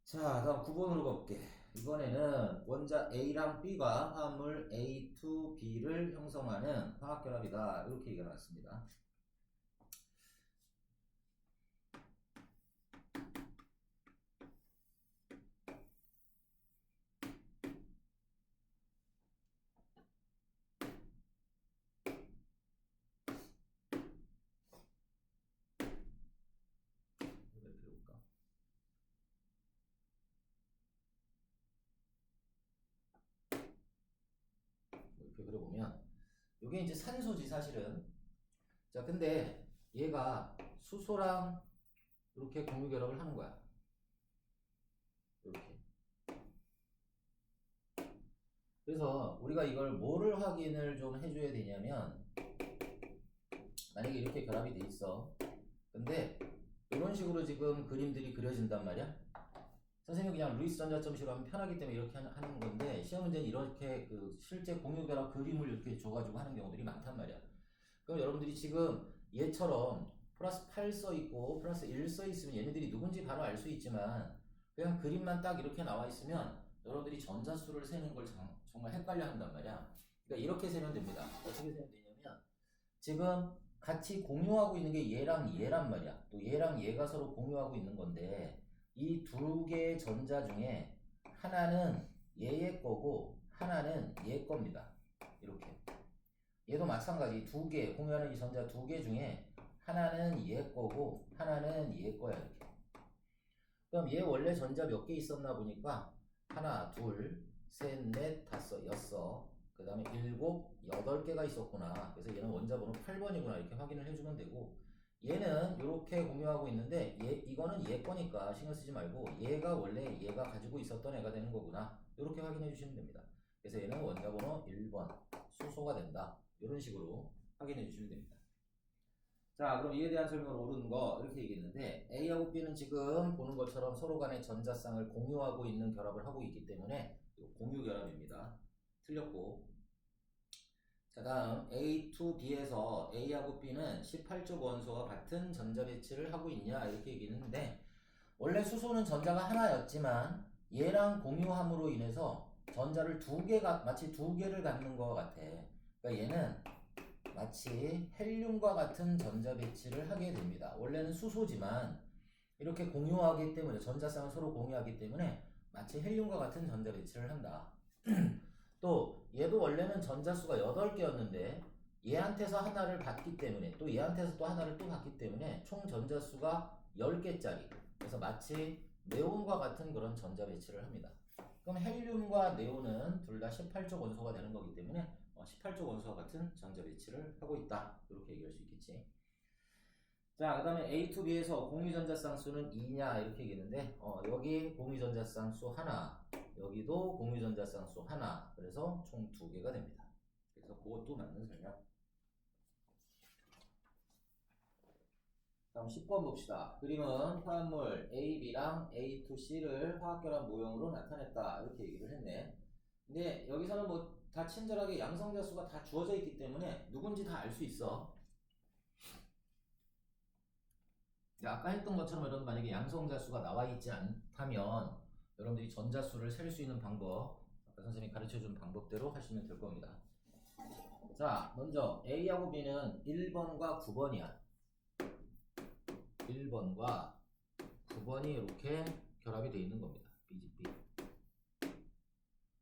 자, 다음 9번으로 가볼게. 이번에는 원자 A랑 B가 화합물 A2B를 형성하는 화학결합이다 이렇게 얘기가 나왔습니다. 이렇게 그려보면 이게 이제 산소지 사실은. 자, 근데 얘가 수소랑 이렇게 공유 결합을 하는 거야. 이렇게. 그래서 우리가 이걸 뭐를 확인을 좀 해줘야 되냐면, 만약에 이렇게 결합이 돼 있어. 근데 이런 식으로 지금 그림들이 그려진단 말이야. 선생님 그냥 루이스 전자점식으로 하면 편하기 때문에 이렇게 하는 건데, 시험 문제는 이렇게 그 실제 공유 결합 그림을 이렇게 줘가지고 하는 경우들이 많단 말이야. 그럼 여러분들이 지금 얘처럼 플러스 8 써 있고 플러스 1 써 있으면 얘네들이 누군지 바로 알 수 있지만, 그냥 그림만 딱 이렇게 나와 있으면 여러분들이 전자수를 세는 걸 정말 헷갈려 한단 말이야. 그러니까 이렇게 세면 됩니다. 어떻게 세면 되냐면, 지금 같이 공유하고 있는 게 얘랑 얘란 말이야. 또 얘랑 얘가 서로 공유하고 있는 건데, 이 2개의 전자 중에 하나는 얘의 거고 하나는 얘 겁니다. 이렇게. 얘도 마찬가지 2개, 공유하는 이 전자 2개 중에 하나는 얘 거고 하나는 얘 거야. 이렇게. 그럼 얘 원래 전자 몇 개 있었나 보니까 하나, 둘, 셋, 넷, 다섯, 여섯, 그 다음에 7, 8개가 있었구나. 그래서 얘는 원자번호 8번이구나 이렇게 확인을 해주면 되고, 얘는 이렇게 공유하고 있는데 이거는 얘 거니까 신경 쓰지 말고 얘가 원래 얘가 가지고 있었던 애가 되는 거구나 이렇게 확인해 주시면 됩니다. 그래서 얘는 원자번호 1번 수소가 된다 이런 식으로 확인해 주시면 됩니다. 자, 그럼 이에 대한 설명을 모르는 거 이렇게 얘기했는데, A하고 B는 지금 보는 것처럼 서로 간의 전자쌍을 공유하고 있는 결합을 하고 있기 때문에 공유 결합입니다. 틀렸고. 자, 다음 A2B에서 A하고 B는 18쪽 원소와 같은 전자 배치를 하고 있냐 이렇게 얘기했는데, 원래 수소는 전자가 하나였지만 얘랑 공유함으로 인해서 전자를 2개가 마치 2개를 갖는 것 같아. 그러니까 얘는 마치 헬륨과 같은 전자 배치를 하게 됩니다. 원래는 수소지만 이렇게 공유하기 때문에, 전자쌍을 서로 공유하기 때문에 마치 헬륨과 같은 전자 배치를 한다. 또 얘도 원래는 전자수가 8개였는데 얘한테서 하나를 받기 때문에, 또 얘한테서 또 하나를 또 받기 때문에 총 전자수가 10개짜리, 그래서 마치 네온과 같은 그런 전자 배치를 합니다. 그럼 헬륨과 네온은 둘 다 18쪽 원소가 되는 거기 때문에 18쪽 원소와 같은 전자 배치를 하고 있다 이렇게 얘기할 수 있겠지. 자, 그 다음에 A2B에서 공유전자쌍수는 2냐 이렇게 얘기했는데, 여기 공유전자쌍수 하나, 여기도 공유전자쌍수 하나, 그래서 총 2개가 됩니다. 그래서 그것도 맞는 설명. 다음 10번 봅시다. 그림은 화합물 A, B랑 A2C를 화학결합 모형으로 나타냈다 이렇게 얘기를 했네. 근데 여기서는 뭐 다 친절하게 양성자수가 다 주어져 있기 때문에 누군지 다 알 수 있어. 아까 했던 것처럼 여러분 만약에 양성자수가 나와 있지 않다면 여러분들이 전자수를 셀 수 있는 방법, 아까 선생님이 가르쳐준 방법대로 하시면 될 겁니다. 자, 먼저 A하고 B는 1번과 9번이야. 1번과 9번이 이렇게 결합이 되어 있는 겁니다. BGB.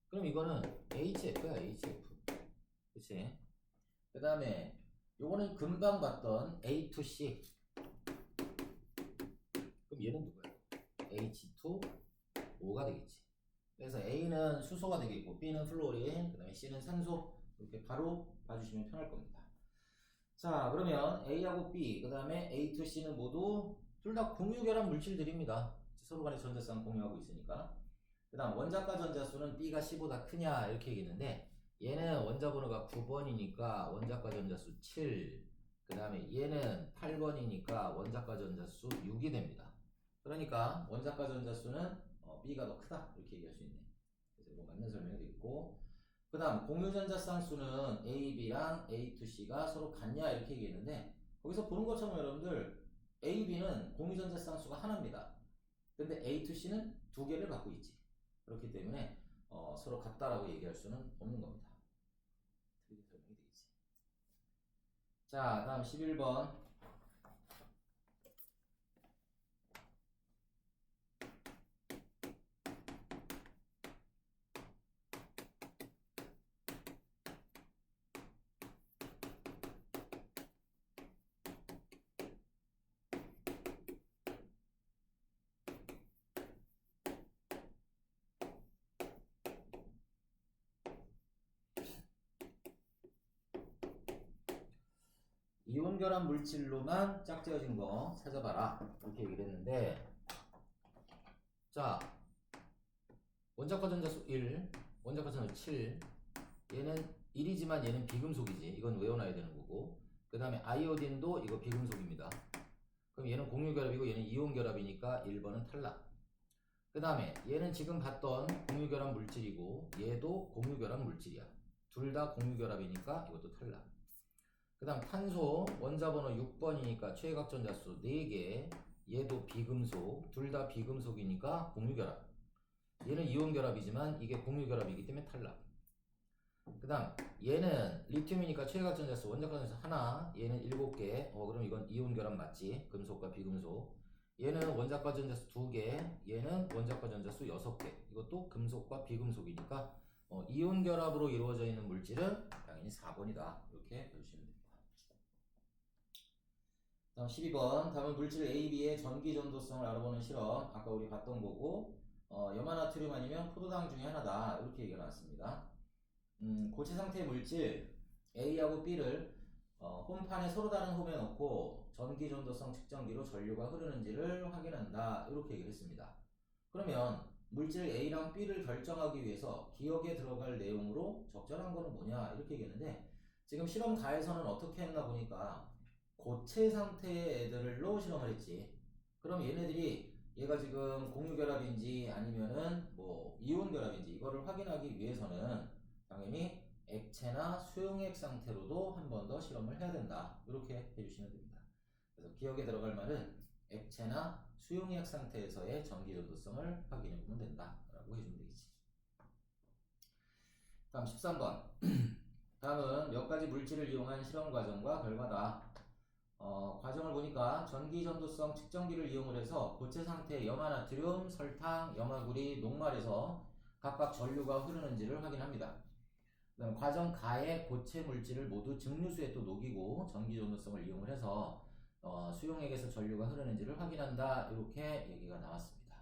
그럼 이거는 HF야, HF. 그치? 그 다음에 요거는 금방 봤던 A2C. 그럼 얘는 누구야? H2O가 되겠지. 그래서 A는 수소가 되겠고 B는 플로린, 그 다음에 C는 산소. 이렇게 바로 봐주시면 편할 겁니다. 자, 그러면 A하고 B, 그 다음에 A to C는 모두 둘 다 공유결합 물질들입니다. 서로 간에 전자쌍 공유하고 있으니까. 그 다음 원자과 전자수는 B가 C보다 크냐 이렇게 얘기했는데 얘는 원자 번호가 9번이니까 원자과 전자수 7, 그 다음에 얘는 8번이니까 원자과 전자수 6이 됩니다. 그러니까 원자과 전자수는 B가 더 크다 이렇게 얘기할 수 있네. 그래서 이거 맞는 설명이 있고, 그 다음 공유전자쌍수는 A, B랑 A to C가 서로 같냐 이렇게 얘기했는데 거기서 보는 것처럼 여러분들 A, B는 공유전자쌍수가 하나입니다. 근데 A to C는 두 개를 갖고 있지. 그렇기 때문에 서로 같다라고 얘기할 수는 없는 겁니다. 틀린 설명이 되겠지. 자, 다음 11번. 이온결합 물질로만 짝지어진 거 찾아봐라 이렇게 얘기를 했는데, 자, 원자과 전자수 1, 원자과 전자수 7, 얘는 1이지만 얘는 비금속이지. 이건 외워놔야 되는 거고, 그 다음에 아이오딘도 이거 비금속입니다. 그럼 얘는 공유결합이고 얘는 이온결합이니까 1번은 탈락. 그 다음에 얘는 지금 봤던 공유결합 물질이고 얘도 공유결합 물질이야. 둘 다 공유결합이니까 이것도 탈락. 그 다음 탄소 원자번호 6번이니까 최각전자수 4개, 얘도 비금속, 둘 다 비금속이니까 공유결합. 얘는 이온결합이지만 이게 공유결합이기 때문에 탈락. 그 다음 얘는 리튬이니까 최각전자수 원자과전자수 하나, 얘는 7개. 그럼 이건 이온결합 맞지? 금속과 비금속. 얘는 원자과전자수 2개, 얘는 원자과전자수 6개. 이것도 금속과 비금속이니까 이온결합으로 이루어져 있는 물질은 당연히 4번이다 이렇게 해주시면 됩니다. 다음 12번. 다음은 물질 A, B의 전기전도성을 알아보는 실험. 아까 우리 봤던 거고, 염화나트륨 아니면 포도당 중에 하나다 이렇게 얘기가 나왔습니다. 고체 상태의 물질 A하고 B를 홈판에 서로 다른 홈에 넣고 전기전도성 측정기로 전류가 흐르는지를 확인한다 이렇게 얘기를 했습니다. 그러면 물질 A랑 B를 결정하기 위해서 기억에 들어갈 내용으로 적절한 거는 뭐냐 이렇게 얘기했는데, 지금 실험 가에서는 어떻게 했나 보니까 고체 상태의 애들로 실험을 했지. 그럼 얘네들이 얘가 지금 공유결합인지 아니면은 뭐 이온결합인지 이거를 확인하기 위해서는 당연히 액체나 수용액 상태로도 한 번 더 실험을 해야 된다 이렇게 해주시면 됩니다. 그래서 기억에 들어갈 말은 액체나 수용액 상태에서의 전기전도성을 확인해 보면 된다 라고 해주면 되겠지. 다음 13번. 다음은 몇 가지 물질을 이용한 실험 과정과 결과다. 과정을 보니까 전기전도성 측정기를 이용을 해서 고체 상태의 염화나트륨, 설탕, 염화구리, 녹말에서 각각 전류가 흐르는지를 확인합니다. 그다음 과정 가의 고체 물질을 모두 증류수에 또 녹이고 전기전도성을 이용을 해서 수용액에서 전류가 흐르는지를 확인한다 이렇게 얘기가 나왔습니다.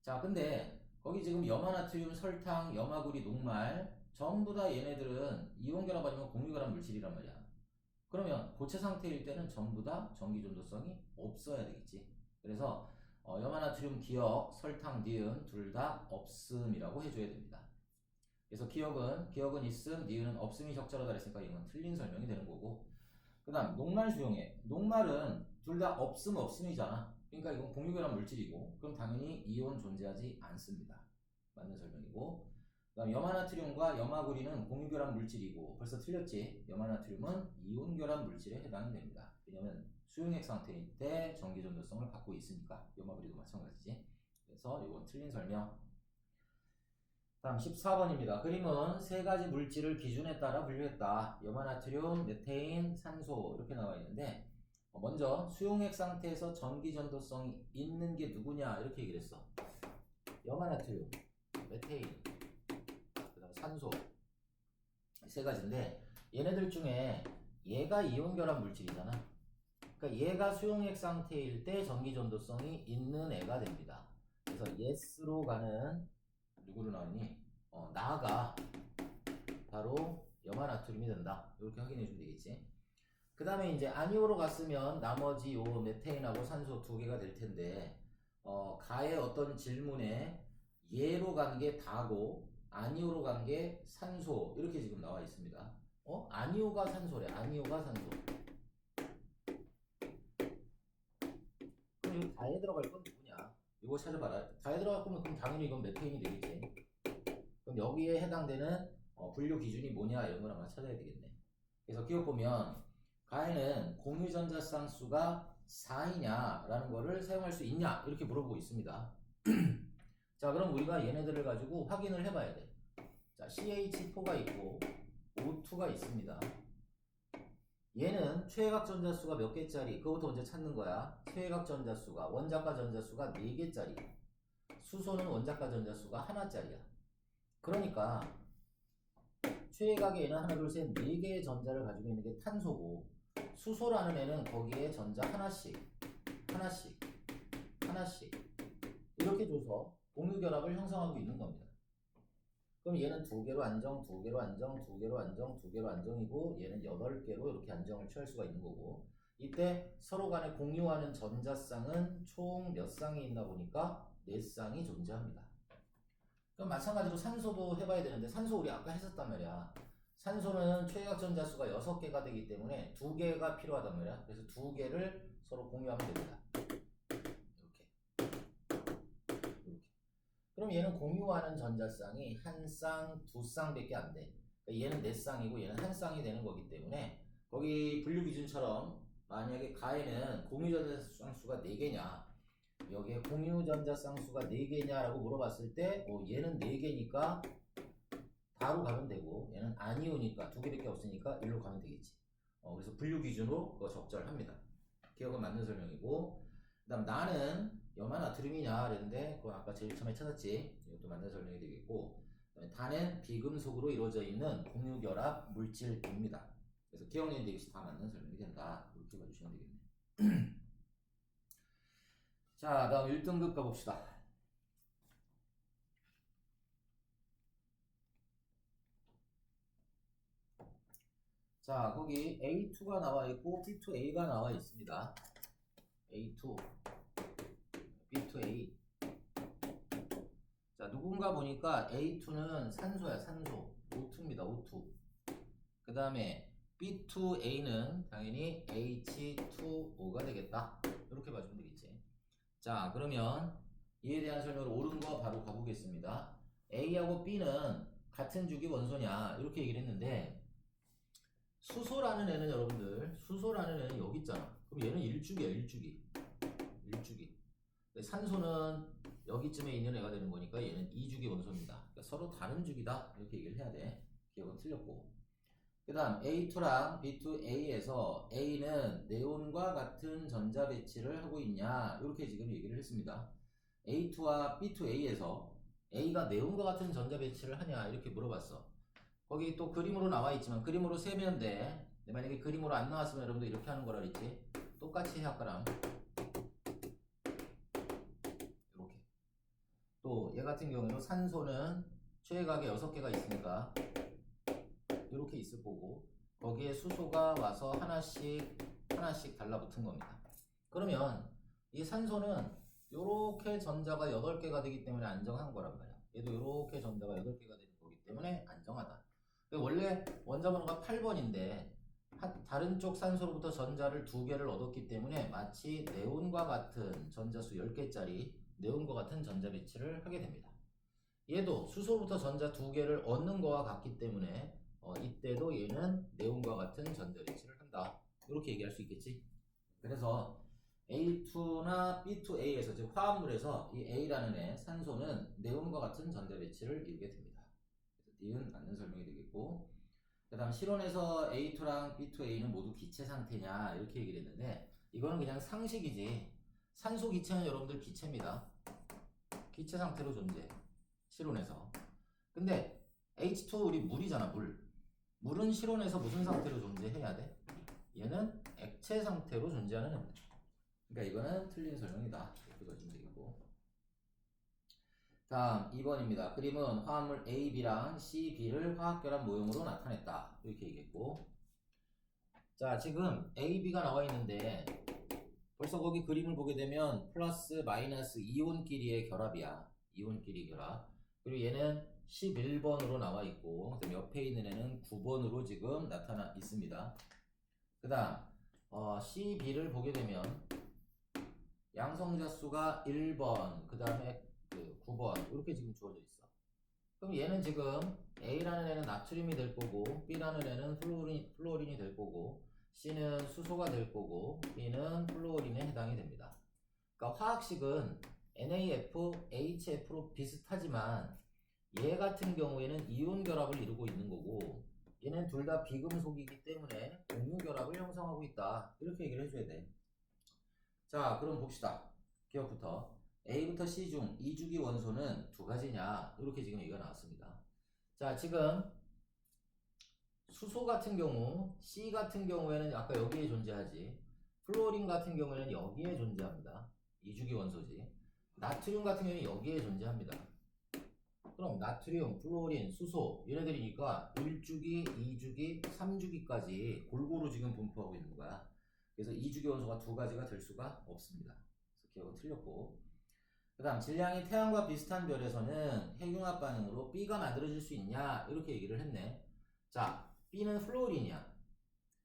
자, 근데 거기 지금 염화나트륨, 설탕, 염화구리, 녹말 전부 다 얘네들은 이온결합 아니면 공유결합 물질이란 말이야. 그러면 고체 상태일 때는 전부 다 전기전도성이 없어야 되겠지. 그래서 염화나트륨 기억, 설탕, 니은 둘 다 없음이라고 해줘야 됩니다. 그래서 기억은 있음, 니은은 없음이 적절하다 그랬으니까 이건 틀린 설명이 되는 거고, 그 다음 녹말 수용액. 녹말은 둘 다 없음이잖아. 그러니까 이건 공유결합 물질이고 그럼 당연히 이온 존재하지 않습니다. 맞는 설명이고, 그 다음 염화나트륨과 염화구리는 공유결합 물질이고 벌써 틀렸지. 염화나트륨은 이온결합 물질에 해당이 됩니다. 왜냐면 수용액 상태일 때 전기전도성을 갖고 있으니까. 염화구리도 마찬가지지. 그래서 이건 틀린 설명. 다음 14번입니다. 그림은 세 가지 물질을 기준에 따라 분류했다. 염화나트륨, 메테인, 산소 이렇게 나와 있는데 먼저 수용액 상태에서 전기전도성이 있는 게 누구냐 이렇게 얘기를 했어. 염화나트륨, 메테인, 그 다음 산소 세 가지인데 얘네들 중에 얘가 이온결합 물질이잖아. 그러니까 얘가 수용액 상태일 때 전기전도성이 있는 애가 됩니다. 그래서 yes로 가는 누구로 나오니? 나가 바로 염화나트륨이 된다. 이렇게 확인해 주면 되겠지. 그 다음에 이제 아니오로 갔으면 나머지 요 메테인하고 산소 두 개가 될 텐데, 가의 어떤 질문에 예로 간 게 다고, 아니오로 간 게 산소, 이렇게 지금 나와 있습니다. 아니오가 산소래, 아니오가 산소. 그럼 여기 가에 들어갈 건 누구냐? 이거 찾아봐라. 가에 들어갈 거면 그럼 당연히 이건 메테인이 되겠지. 그럼 여기에 해당되는 분류 기준이 뭐냐 이런 걸 아마 찾아야 되겠네. 그래서 기억 보면 가에는 공유전자쌍 수가 4이냐 라는 거를 사용할 수 있냐 이렇게 물어보고 있습니다. 자, 그럼 우리가 얘네들을 가지고 확인을 해봐야 돼. 자, CH4가 있고 O2가 있습니다. 얘는 최외각 전자수가 몇 개짜리? 그것부터 먼저 찾는 거야. 최외각 전자수가, 원자가 전자수가 4개짜리. 수소는 원자가 전자수가 하나짜리야. 그러니까 최외각의 애는 하나, 둘, 셋, 4개의 전자를 가지고 있는 게 탄소고, 수소라는 애는 거기에 전자 하나씩 이렇게 줘서 공유결합을 형성하고 있는 겁니다. 그럼 얘는 2개로 안정, 2개로 안정, 2개로 안정, 2개로 안정이고, 얘는 8개로 이렇게 안정을 취할 수가 있는 거고, 이때 서로 간에 공유하는 전자쌍은 총 몇 쌍이 있나 보니까 4쌍이 존재합니다. 그럼 마찬가지로 산소도 해봐야 되는데, 산소 우리 아까 했었단 말이야. 산소는 최외각 전자수가 6개가 되기 때문에 2개가 필요하단 말이야. 그래서 2개를 서로 공유하면 됩니다. 이렇게. 그럼 얘는 공유하는 전자쌍이 1쌍, 2쌍밖에 안 돼. 그러니까 얘는 4쌍이고 얘는 1쌍이 되는 거기 때문에, 거기 분류 기준처럼 만약에 가에는 공유 전자쌍 수가 4개냐, 여기에 공유 전자쌍 수가 4개냐라고 물어봤을 때, 얘는 4개니까 바로 가면 되고, 얘는 아니오니까 2개밖에 없으니까 1로 가면 되겠지. 그래서 분류 기준으로 그거 적절합니다. 기억은 맞는 설명이고, 그 다음 나는 염화 나트륨이냐 그랬는데, 그거 아까 제일 처음에 찾았지. 이것도 맞는 설명이 되겠고, 단은 비금속으로 이루어져 있는 공유결합 물질입니다. 그래서 기억력이 이것이 다 맞는 설명이 된다. 이렇게 봐주시면 되겠네. 자, 다음 1등급 가봅시다. 자, 거기 A2가 나와 있고 B2A가 나와 있습니다. A2, B2A. 자, 누군가 보니까 A2는 산소야, 산소. O2입니다, O2. 그 다음에 B2A는 당연히 H2O가 되겠다. 이렇게 봐주면 되겠지. 자, 그러면 이에 대한 설명을 옳은 거 바로 가보겠습니다. A하고 B는 같은 주기 원소냐 이렇게 얘기를 했는데, 수소라는 애는 여러분들, 수소라는 애는 여기 있잖아. 그럼 얘는 1주기야, 1주기. 산소는 여기쯤에 있는 애가 되는 거니까 얘는 2주기 원소입니다. 그러니까 서로 다른 주기다 이렇게 얘기를 해야 돼. 기억은 틀렸고. 그 다음 A2랑 B2A에서 A는 네온과 같은 전자 배치를 하고 있냐 이렇게 지금 얘기를 했습니다. A2와 B2A에서 A가 네온과 같은 전자 배치를 하냐 이렇게 물어봤어. 거기 또 그림으로 나와 있지만 그림으로 세면 돼. 만약에 그림으로 안 나왔으면 여러분들 이렇게 하는 거라 그랬지. 똑같이 해 아까랑. 이렇게. 또 얘 같은 경우에는 산소는 최외각에 6개가 있으니까 이렇게 있을 거고, 거기에 수소가 와서 하나씩 달라붙은 겁니다. 그러면 이 산소는 이렇게 전자가 8개가 되기 때문에 안정한 거란 말이야. 얘도 이렇게 전자가 8개가 되는 거기 때문에 안정하다. 원래 원자 번호가 8번인데 다른 쪽 산소로부터 전자를 2개를 얻었기 때문에 마치 네온과 같은 전자수 10개짜리 네온과 같은 전자 배치를 하게 됩니다. 얘도 수소부터 전자 2개를 얻는 거와 같기 때문에 이때도 얘는 네온과 같은 전자 배치를 한다. 이렇게 얘기할 수 있겠지. 그래서 A2나 B2A에서 즉 화합물에서 이 A라는 애 산소는 네온과 같은 전자 배치를 이루게 됩니다. D는 맞는 설명이 되겠고, 그 다음 실온에서 A2랑 B2A는 모두 기체 상태냐 이렇게 얘기를 했는데, 이거는 그냥 상식이지. 산소 기체는 여러분들 기체입니다. 기체 상태로 존재. 실온에서. 근데 H2 우리 물이잖아, 물은 실온에서 무슨 상태로 존재해야 돼? 얘는 액체 상태로 존재하는 애입니다. 그러니까 이거는 틀린 설명이다. 이렇게 봐주면 되겠고. 다음 2번입니다. 그림은 화합물 A, B랑 C, B를 화학결합 모형으로 나타냈다. 이렇게 얘기했고, 자, 지금 A, B가 나와 있는데 벌써 거기 그림을 보게 되면 플러스 마이너스 이온끼리의 결합이야. 이온끼리 결합. 그리고 얘는 11번으로 나와 있고 그다음 옆에 있는 애는 9번으로 지금 나타나 있습니다. 그 다음 C, B를 보게 되면 양성자 수가 1번 그 다음에 그 9번 이렇게 지금 주어져 있어. 그럼 얘는 지금 A라는 애는 나트륨이 될 거고 B라는 애는 플루오린이 될 거고 C는 수소가 될 거고 B는 플루오린에 해당이 됩니다. 그러니까 화학식은 NaF, HF로 비슷하지만 얘 같은 경우에는 이온 결합을 이루고 있는 거고 얘는 둘 다 비금속이기 때문에 공유 결합을 형성하고 있다. 이렇게 얘기를 해줘야 돼. 자, 그럼 봅시다. 기억부터 A부터 C 중 2주기 원소는 두 가지냐 이렇게 지금 얘기가 나왔습니다. 자, 지금 수소 같은 경우 C 같은 경우에는 아까 여기에 존재하지 플루오린 같은 경우에는 여기에 존재합니다. 2주기 원소지. 나트륨 같은 경우는 여기에 존재합니다. 그럼 나트륨, 플루오린, 수소 얘네들이니까 1주기, 2주기, 3주기까지 골고루 지금 분포하고 있는 거야. 그래서 2주기 원소가 두 가지가 될 수가 없습니다. 그래서 기억은 틀렸고 그 다음 질량이 태양과 비슷한 별에서는 핵융합 반응으로 B가 만들어질 수 있냐 이렇게 얘기를 했네. 자, B는 플루오린이야.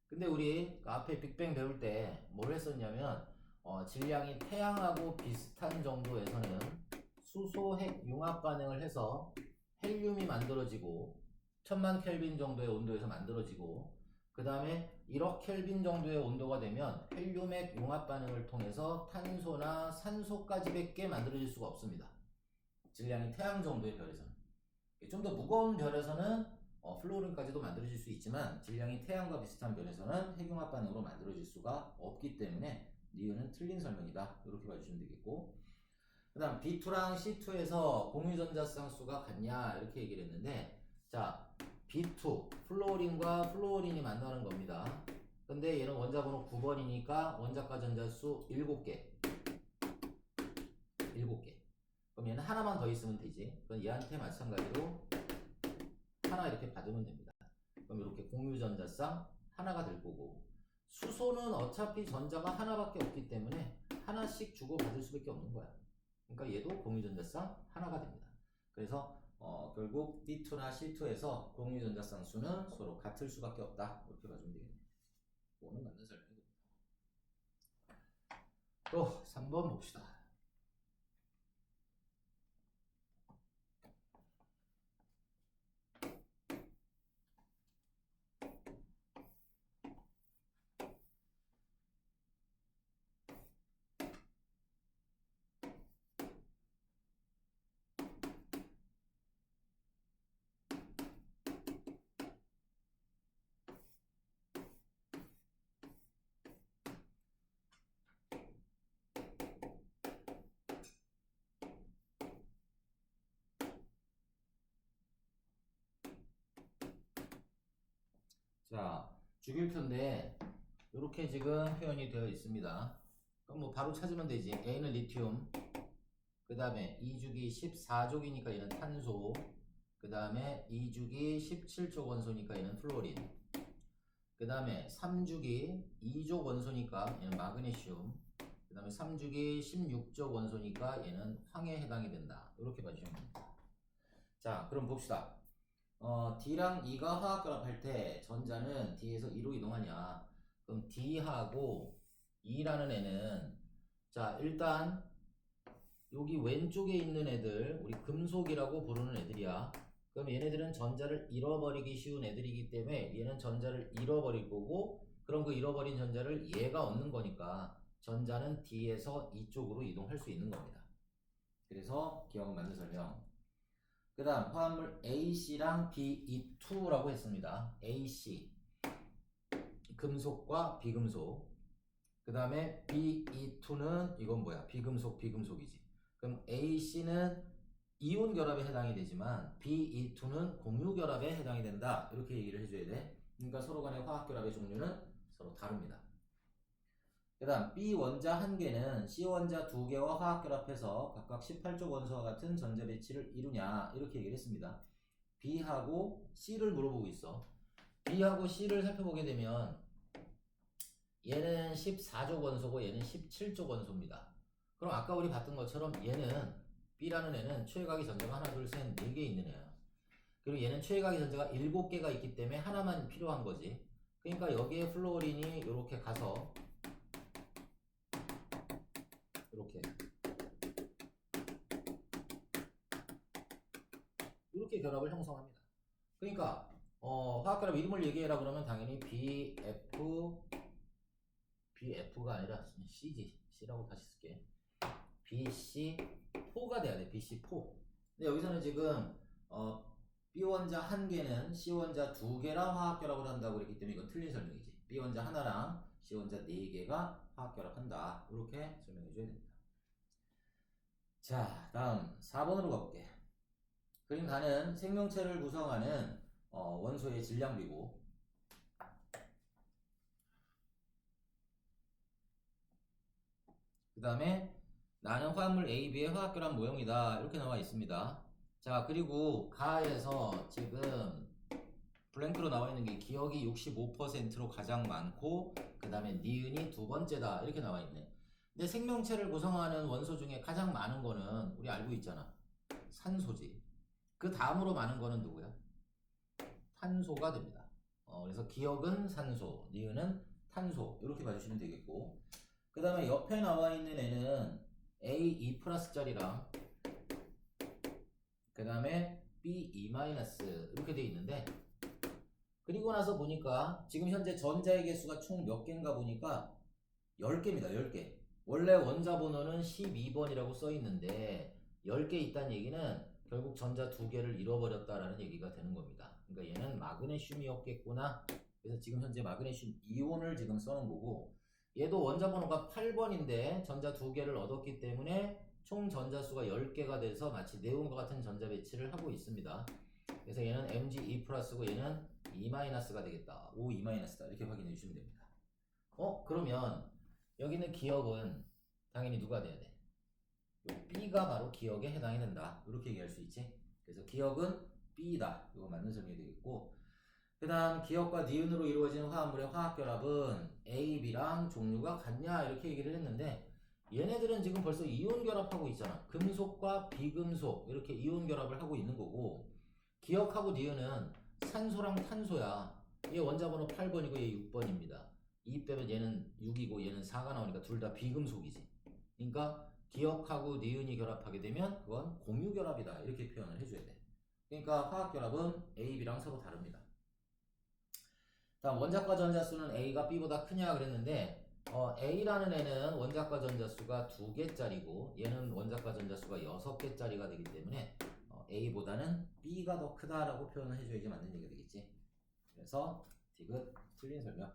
근데 우리 앞에 빅뱅 배울 때 뭘 했었냐면 질량이 태양하고 비슷한 정도에서는 수소 핵 융합 반응을 해서 헬륨이 만들어지고 1000만 켈빈 정도의 온도에서 만들어지고 그 다음에 1억 켈빈 정도의 온도가 되면 헬륨 핵 융합 반응을 통해서 탄소나 산소까지 밖에 만들어질 수가 없습니다. 질량이 태양 정도의 별에서는. 좀 더 무거운 별에서는 플루오린까지도 만들어질 수 있지만 질량이 태양과 비슷한 별에서는 핵융합 반응으로 만들어질 수가 없기 때문에 니은은 틀린 설명이다. 이렇게 봐주시면 되겠고 그 다음 B2랑 C2에서 공유전자쌍 수가 같냐 이렇게 얘기를 했는데 자 B2 플루오린과 플루오린이 만나는 겁니다. 근데 얘는 원자번호 9번이니까 원자과 전자수 7개 7개 그럼 얘는 하나만 더 있으면 되지. 그럼 얘한테 마찬가지로 하나 이렇게 받으면 됩니다. 그럼 이렇게 공유전자쌍 하나가 될 거고 수소는 어차피 전자가 하나밖에 없기 때문에 하나씩 주고받을 수밖에 없는 거야. 그러니까 얘도 공유전자쌍 하나가 됩니다. 그래서 결국 B2나 C2에서 공유전자쌍 수는 서로 같을 수밖에 없다. 이렇게 봐주면 되겠네요. 이거는 맞는 설명이 됩니다. 또 3번 봅시다. 자, 주기율표인데 이렇게 지금 표현이 되어 있습니다. 그럼 뭐 바로 찾으면 되지. A는 리튬, 그 다음에 2주기 14족이니까 얘는 탄소, 그 다음에 2주기 17족 원소니까 얘는 플로린, 그 다음에 3주기 2족 원소니까 얘는 마그네슘, 그 다음에 3주기 16족 원소니까 얘는 황에 해당이 된다. 이렇게 봐주시면 됩니다. 자, 그럼 봅시다. D랑 E가 화학결합할 때 전자는 D에서 E로 이동하냐? 그럼 D하고 E라는 애는 자 일단 여기 왼쪽에 있는 애들 우리 금속이라고 부르는 애들이야. 그럼 얘네들은 전자를 잃어버리기 쉬운 애들이기 때문에 얘는 전자를 잃어버릴 거고 그럼 그 잃어버린 전자를 얘가 얻는 거니까 전자는 D에서 이쪽으로 이동할 수 있는 겁니다. 그래서 기억은 맞는 설명. 그 다음 화합물 AC랑 BE2라고 했습니다. AC 금속과 비금속. 그 다음에 BE2는 이건 뭐야? 비금속이지. 그럼 AC는 이온 결합에 해당이 되지만 BE2는 공유 결합에 해당이 된다. 이렇게 얘기를 해줘야 돼. 그러니까 서로 간의 화학 결합의 종류는 서로 다릅니다. 그 다음 B 원자 1개는 C 원자 2개와 화학결합해서 각각 18족 원소와 같은 전자 배치를 이루냐 이렇게 얘기를 했습니다. B하고 C를 물어보고 있어. B하고 C를 살펴보게 되면 얘는 14족 원소고 얘는 17족 원소입니다. 그럼 아까 우리 봤던 것처럼 얘는 B라는 애는 최외각이 전자가 하나, 둘, 셋, 4개 있는 애야. 그리고 얘는 최외각이 전자가 7개가 있기 때문에 하나만 필요한 거지. 그러니까 여기에 플루오린이 이렇게 가서 이렇게 결합을 형성합니다. 그러니까 화학결합 이름을 얘기해라 그러면 당연히 BF가 아니라 C지. C라고 다시 쓸게. BC4가 돼야 돼. BC4. 근데 여기서는 지금 B 원자 1개는 C 원자 2개랑 화학결합을 한다고 그랬기 때문에 이건 틀린 설명이지. B 원자 하나랑 C 원자 4개가 화학결합한다. 이렇게 설명해 줘야 됩니다. 자, 다음 4번으로 가볼게. 그림 가는 생명체를 구성하는 원소의 질량비고, 그 다음에 나는 화합물 A, B의 화학결합 모형이다. 이렇게 나와 있습니다. 자, 그리고 가에서 지금 블랭크로 나와 있는 게 기억이 65%로 가장 많고, 그 다음에 니은이 두 번째다. 이렇게 나와 있네. 근데 생명체를 구성하는 원소 중에 가장 많은 거는 우리 알고 있잖아. 산소지. 그 다음으로 많은 거는 누구야? 탄소가 됩니다. 그래서 기억은 산소, 니은은 탄소. 이렇게 봐주시면 되겠고, 그 다음에 옆에 나와 있는 애는 A2 플러스 짜리랑 그 다음에 B2 마이너스 이렇게 돼 있는데, 그리고 나서 보니까 지금 현재 전자의 개수가 총 몇 개인가 보니까 10개입니다. 10개. 원래 원자 번호는 12번이라고 써 있는데 10개 있다는 얘기는 결국 전자 2개를 잃어버렸다라는 얘기가 되는 겁니다. 그러니까 얘는 마그네슘이었겠구나. 그래서 지금 현재 마그네슘 이온을 지금 써놓은 거고, 얘도 원자 번호가 8번인데 전자 2개를 얻었기 때문에 총 전자수가 10개가 돼서 마치 네온과 같은 전자 배치를 하고 있습니다. 그래서 얘는 Mg2 플러스고 얘는 E 마이너스가 되겠다. O E 마이너스다. 이렇게 확인해 주시면 됩니다. 그러면 여기는 기억은 당연히 누가 돼야 돼? 요 B가 바로 기억에 해당이 된다. 이렇게 얘기할 수 있지. 그래서 기억은 B다. 이거 맞는 설명이 되겠고, 그 다음 기억과 니은으로 이루어지는 화합물의 화학결합은 A, B랑 종류가 같냐 이렇게 얘기를 했는데, 얘네들은 지금 벌써 이온 결합하고 있잖아. 금속과 비금속 이렇게 이온 결합을 하고 있는 거고, 기억하고 니은은 산소랑 탄소야. 얘 원자번호 8번이고 얘 6번입니다. 2 빼면 얘는 6이고 얘는 4가 나오니까 둘 다 비금속이지. 그러니까 기억하고 니은이 결합하게 되면 그건 공유결합이다. 이렇게 표현을 해줘야 돼. 그러니까 화학결합은 A, B랑 서로 다릅니다. 다음 원자과 전자수는 A가 B보다 크냐 그랬는데, A라는 애는 원자과 전자수가 2개짜리고 얘는 원자과 전자수가 6개짜리가 되기 때문에 A보다는 B가 더 크다라고 표현을 해줘야지 맞는 얘기가 되겠지. 그래서 디귿 틀린 설명.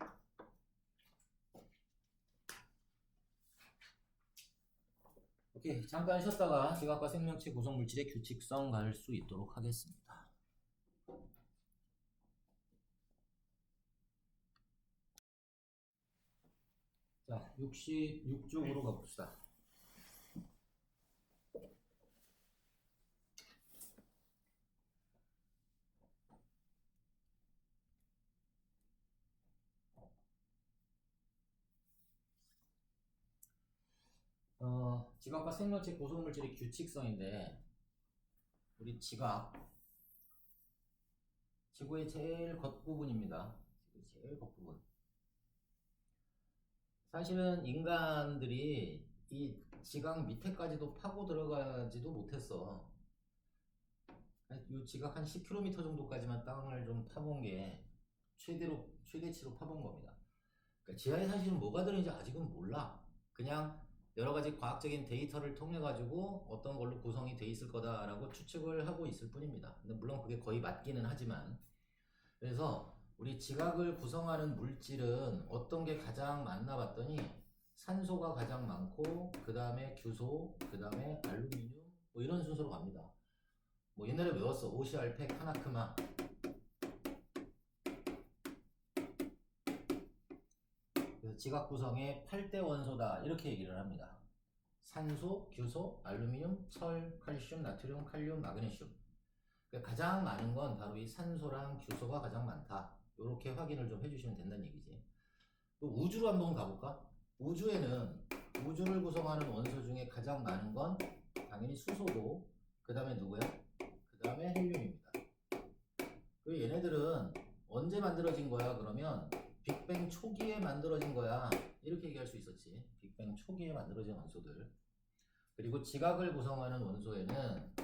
오케이, 잠깐 쉬었다가 지각과 생명체 구성 물질의 규칙성 갈 수 있도록 하겠습니다. 자, 66쪽으로 가봅시다. 지각과 생명체 구성 물질의 규칙성인데, 우리 지각 지구의 제일 겉부분입니다. 지구의 제일 겉부분. 사실은 인간들이 이 지각 밑에까지도 파고 들어가지도 못했어. 이 지각 한 10km 정도까지만 땅을 좀 파본 게 최대치로 파본 겁니다. 그러니까 지하에 사실은 뭐가 들어있는지 아직은 몰라. 그냥 여러 가지 과학적인 데이터를 통해 가지고 어떤 걸로 구성이 돼 있을 거다라고 추측을 하고 있을 뿐입니다. 근데 물론 그게 거의 맞기는 하지만, 그래서 우리 지각을 구성하는 물질은 어떤 게 가장 많나 봤더니 산소가 가장 많고, 그 다음에 규소, 그 다음에 알루미늄, 뭐 이런 순서로 갑니다. 뭐 옛날에 외웠어. OCR100, 하나크마. 그래서 지각 구성의 8대 원소다 이렇게 얘기를 합니다. 산소, 규소, 알루미늄, 철, 칼슘, 나트륨, 칼륨, 마그네슘. 그러니까 가장 많은 건 바로 이 산소랑 규소가 가장 많다. 이렇게 확인을 좀 해주시면 된다는 얘기지. 또 우주로 한번 가볼까? 우주를 구성하는 원소 중에 가장 많은 건 당연히 수소고, 그 다음에 누구야? 그 다음에 헬륨입니다. 그리고 얘네들은 언제 만들어진 거야? 그러면 빅뱅 초기에 만들어진 거야. 이렇게 얘기할 수 있었지. 빅뱅 초기에 만들어진 원소들. 그리고 지각을 구성하는 원소에는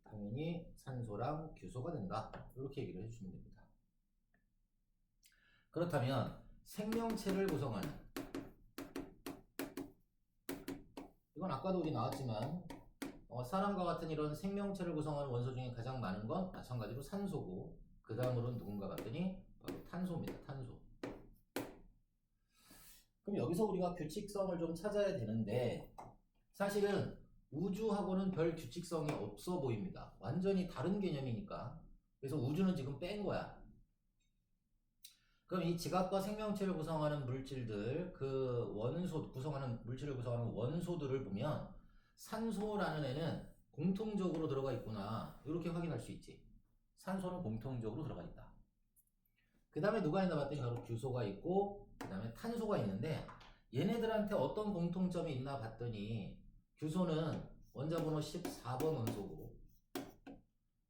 당연히 산소랑 규소가 된다. 이렇게 얘기를 해주시면 됩니다. 그렇다면 생명체를 구성하는, 이건 아까도 우리 나왔지만 사람과 같은 이런 생명체를 구성하는 원소 중에 가장 많은 건 마찬가지로 산소고, 그 다음으로는 누군가 봤더니 바로 탄소입니다. 탄소. 그럼 여기서 우리가 규칙성을 좀 찾아야 되는데, 사실은 우주하고는 별 규칙성이 없어 보입니다. 완전히 다른 개념이니까. 그래서 우주는 지금 뺀 거야. 그럼 이 지각과 생명체를 구성하는 물질들, 그 원소 구성하는 물질을 구성하는 원소들을 보면 산소라는 애는 공통적으로 들어가 있구나. 이렇게 확인할 수 있지. 산소는 공통적으로 들어가 있다. 그 다음에 누가 있나 봤더니 바로 규소가 있고, 그 다음에 탄소가 있는데, 얘네들한테 어떤 공통점이 있나 봤더니 규소는 원자번호 14번 원소고,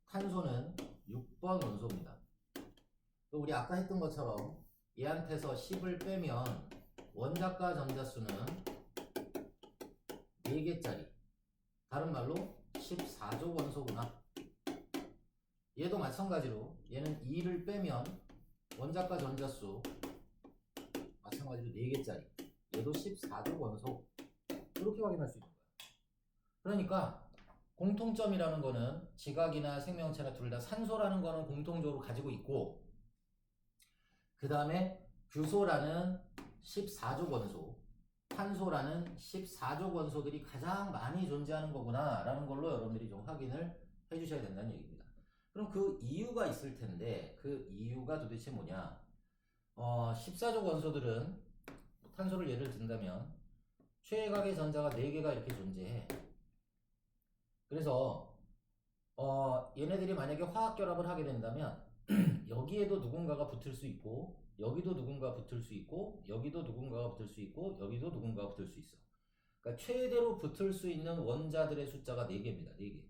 탄소는 6번 원소입니다. 우리 아까 했던 것처럼 얘한테서 10을 빼면 원자과 전자수는 4개짜리, 다른 말로 14조 원소구나. 얘도 마찬가지로 얘는 2를 빼면 원자과 전자수 마찬가지로 4개짜리, 얘도 14조 원소. 이렇게 확인할 수 있는 거야. 그러니까 공통점이라는 거는 지각이나 생명체나 둘 다 산소라는 거는 공통적으로 가지고 있고, 그 다음에 규소라는 14족 원소, 탄소라는 14족 원소들이 가장 많이 존재하는 거구나 라는 걸로 여러분들이 좀 확인을 해 주셔야 된다는 얘기입니다. 그럼 그 이유가 있을 텐데, 그 이유가 도대체 뭐냐? 14족 원소들은, 탄소를 예를 든다면 최각의 전자가 4개가 이렇게 존재해. 그래서 얘네들이 만약에 화학 결합을 하게 된다면 여기에도 누군가가 붙을 수 있고, 여기도 누군가 붙을 수 있고, 여기도 누군가가 붙을 수 있고, 여기도 누군가가 붙을 수 있어. 그러니까 최대로 붙을 수 있는 원자들의 숫자가 4개입니다. 4개.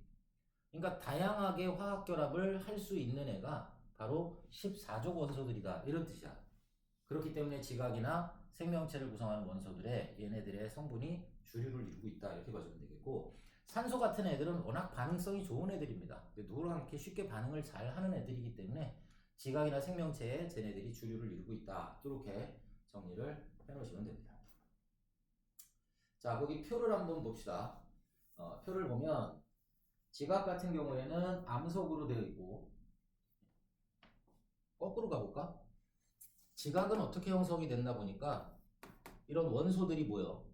그러니까 다양하게 화학 결합을 할 수 있는 애가 바로 14족 원소들이다. 이런 뜻이야. 그렇기 때문에 지각이나 생명체를 구성하는 원소들의 얘네들의 성분이 주류를 이루고 있다. 이렇게 봐주면 되겠고, 산소 같은 애들은 워낙 반응성이 좋은 애들입니다. 누구랑 이렇게 쉽게 반응을 잘 하는 애들이기 때문에 지각이나 생명체에 쟤네들이 주류를 이루고 있다. 이렇게 정리를 해놓으시면 됩니다. 자, 거기 표를 한번 봅시다. 표를 보면 지각 같은 경우에는 암석으로 되어 있고, 거꾸로 가볼까? 지각은 어떻게 형성이 됐나 보니까 이런 원소들이 모여.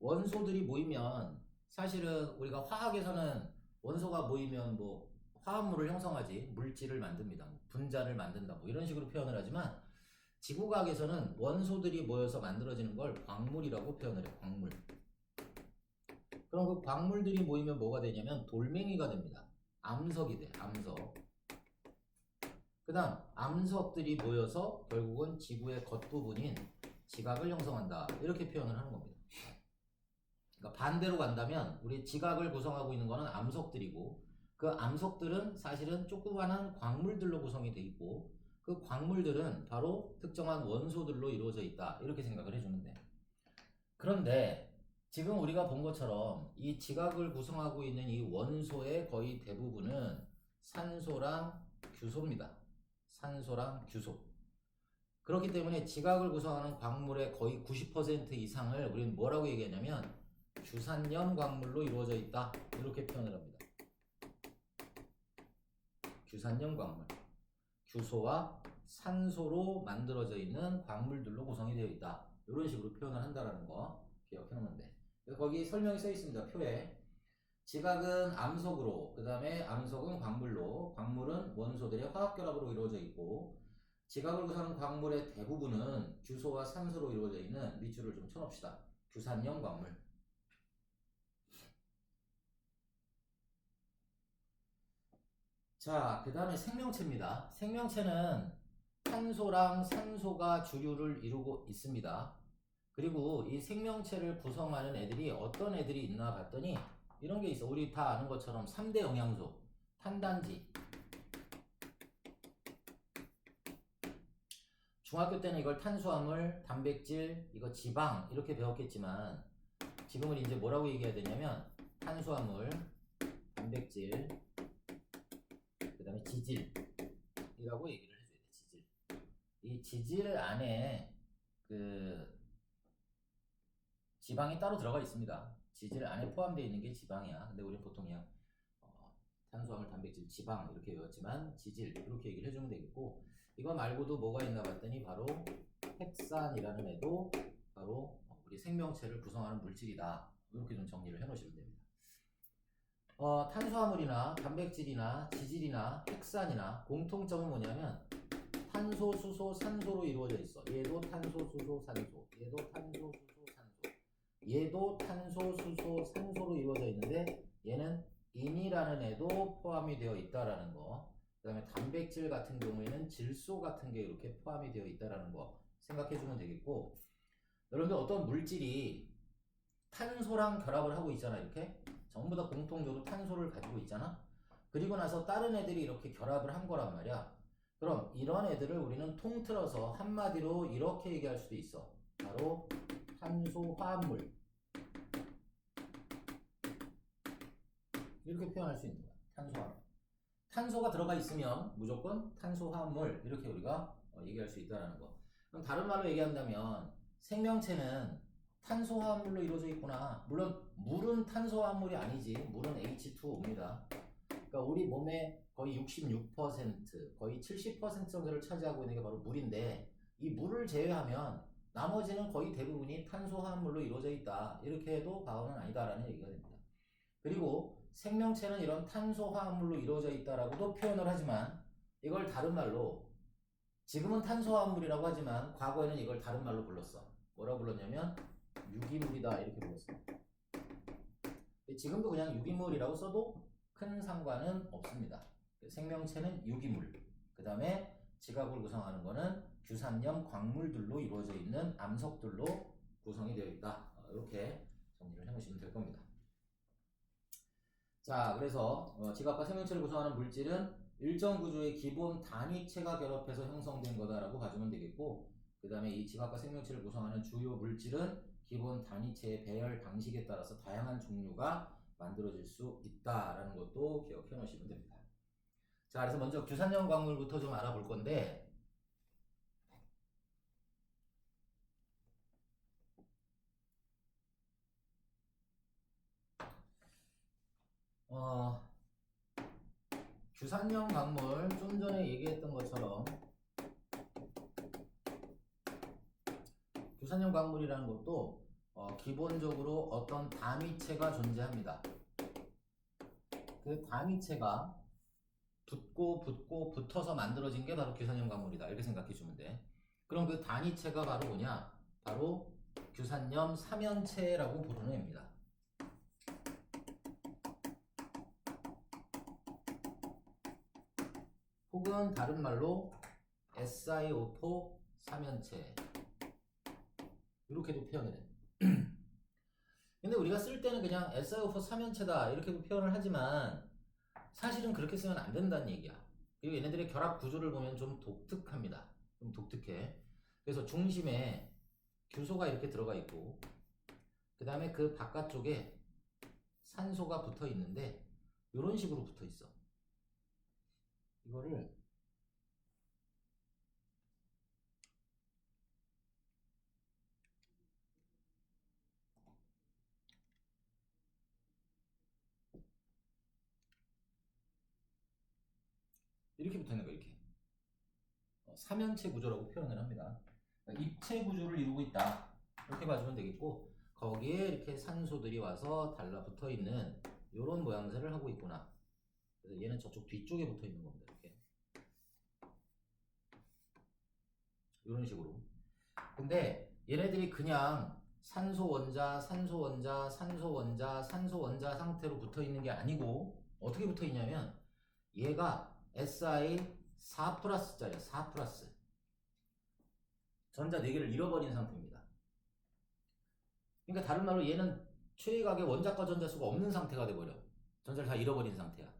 원소들이 모이면 사실은 우리가 화학에서는 원소가 모이면 뭐 화합물을 형성하지, 물질을 만듭니다. 분자를 만든다, 뭐 이런 식으로 표현을 하지만 지구과학에서는 원소들이 모여서 만들어지는 걸 광물이라고 표현을 해요. 광물. 그럼 그 광물들이 모이면 뭐가 되냐면 돌멩이가 됩니다. 암석이 돼. 암석. 그 다음 암석들이 모여서 결국은 지구의 겉부분인 지각을 형성한다. 이렇게 표현을 하는 겁니다. 그러니까 반대로 간다면 우리 지각을 구성하고 있는 거는 암석들이고, 그 암석들은 사실은 조그마한 광물들로 구성이 돼 있고, 그 광물들은 바로 특정한 원소들로 이루어져 있다. 이렇게 생각을 해주면 돼. 그런데 지금 우리가 본 것처럼 이 지각을 구성하고 있는 이 원소의 거의 대부분은 산소랑 규소입니다. 산소랑 규소. 그렇기 때문에 지각을 구성하는 광물의 거의 90% 이상을 우리는 뭐라고 얘기하냐면 규산염 광물로 이루어져 있다. 이렇게 표현을 합니다. 규산염 광물. 규소와 산소로 만들어져 있는 광물들로 구성이 되어 있다. 이런 식으로 표현을 한다는 거 기억해 놓으면 돼. 거기 설명이 써 있습니다. 표에. 지각은 암석으로, 그 다음에 암석은 광물로, 광물은 원소들의 화학결합으로 이루어져 있고, 지각을 구성하는 광물의 대부분은 규소와 산소로 이루어져 있는, 밑줄을 좀 쳐놓읍시다. 규산염 광물. 자, 그 다음에 생명체입니다. 생명체는 탄소랑 산소가 주류를 이루고 있습니다. 그리고 이 생명체를 구성하는 애들이 어떤 애들이 있나 봤더니 이런 게 있어. 우리 다 아는 것처럼 3대 영양소, 탄단지. 중학교 때는 이걸 탄수화물, 단백질, 이거 지방 이렇게 배웠겠지만 지금은 이제 뭐라고 얘기해야 되냐면 탄수화물, 단백질, 그 다음에 지질이라고 얘기를 해줘야 돼. 지질. 이 지질 안에 그 지방이 따로 들어가 있습니다. 지질 안에 포함되어 있는 게 지방이야. 근데 우리는 보통 그냥 탄수화물, 단백질, 지방 이렇게 외웠지만 지질 이렇게 얘기를 해주면 되겠고, 이거 말고도 뭐가 있나 봤더니 바로 핵산이라는 애도 바로 우리 생명체를 구성하는 물질이다. 이렇게 좀 정리를 해놓으시면 됩니다. 탄수화물이나 단백질이나 지질이나 핵산이나 공통점은 뭐냐면 탄소, 수소, 산소로 이루어져 있어. 얘도 탄소, 수소, 산소. 얘도 탄소, 수소, 산소. 얘도 탄소, 수소, 산소로 이루어져 있는데 얘는 인이라는 애도 포함이 되어 있다라는 거. 그 다음에 단백질 같은 경우에는 질소 같은 게 이렇게 포함이 되어 있다라는 거 생각해 주면 되겠고, 여러분들 어떤 물질이 탄소랑 결합을 하고 있잖아. 이렇게 전부 다 공통적으로 탄소를 가지고 있잖아. 그리고 나서 다른 애들이 이렇게 결합을 한 거란 말이야. 그럼 이런 애들을 우리는 통틀어서 한마디로 이렇게 얘기할 수도 있어. 바로 탄소화합물. 이렇게 표현할 수 있는 거야. 탄소화합물. 탄소가 들어가 있으면 무조건 탄소화합물 이렇게 우리가 얘기할 수 있다는 거. 그럼 다른 말로 얘기한다면 생명체는 탄소화합물로 이루어져 있구나. 물론 물은 탄소화합물이 아니지. 물은 H2O입니다. 그러니까 우리 몸의 거의 66%, 거의 70% 정도를 차지하고 있는 게 바로 물인데, 이 물을 제외하면 나머지는 거의 대부분이 탄소화합물로 이루어져 있다. 이렇게 해도 과언은 아니다라는 얘기가 됩니다. 그리고 생명체는 이런 탄소화합물로 이루어져 있다라고도 표현을 하지만, 이걸 다른 말로 지금은 탄소화합물이라고 하지만 과거에는 이걸 다른 말로 불렀어. 뭐라고 불렀냐면 유기물이다 이렇게 불렀어. 지금도 그냥 유기물이라고 써도 큰 상관은 없습니다. 생명체는 유기물, 그 다음에 지각을 구성하는 거는 규산염 광물들로 이루어져 있는 암석들로 구성이 되어 있다. 이렇게 정리를 해놓으시면 될 겁니다. 자, 그래서 지각과 생명체를 구성하는 물질은 일정 구조의 기본 단위체가 결합해서 형성된 거다라고 봐주면 되겠고, 그 다음에 이 지각과 생명체를 구성하는 주요 물질은 기본 단위체의 배열 방식에 따라서 다양한 종류가 만들어질 수 있다라는 것도 기억해 놓으시면 됩니다. 자, 그래서 먼저 규산염 광물부터 좀 알아볼 건데, 규산염 광물 좀 전에 얘기했던 것처럼 규산염 광물이라는 것도 기본적으로 어떤 다미체가 존재합니다. 그 다미체가 붙고 붙어서 만들어진 게 바로 규산염 광물이다. 이렇게 생각해 주면 돼. 그럼 그 단위체가 바로 뭐냐? 바로 규산염 삼연체라고 부르는 애입니다. 혹은 다른 말로 SiO4 삼연체 이렇게도 표현을 해. 근데 우리가 쓸 때는 그냥 SiO4 삼연체다 이렇게도 표현을 하지만 사실은 그렇게 쓰면 안 된다는 얘기야. 그리고 얘네들의 결합 구조를 보면 좀 독특합니다. 좀 독특해. 그래서 중심에 규소가 이렇게 들어가 있고, 그 다음에 그 바깥쪽에 산소가 붙어 있는데 이런 식으로 붙어 있어. 이거를 이렇게 붙어 있는 거 이렇게 삼연체 구조라고 표현을 합니다. 그러니까 입체 구조를 이루고 있다 이렇게 봐주면 되겠고, 거기에 이렇게 산소들이 와서 달라붙어 있는 이런 모양새를 하고 있구나. 그래서 얘는 저쪽 뒤쪽에 붙어 있는 겁니다. 이렇게 이런 식으로. 근데 얘네들이 그냥 산소 원자, 산소 원자, 산소 원자, 산소 원자 상태로 붙어 있는 게 아니고 어떻게 붙어 있냐면 얘가 Si 4 플러스짜리야. 4 플러스. 전자 4개를 잃어버린 상태입니다. 그러니까 다른 말로 얘는 최외각에 원자과 전자수가 없는 상태가 돼버려. 전자를 다 잃어버린 상태야.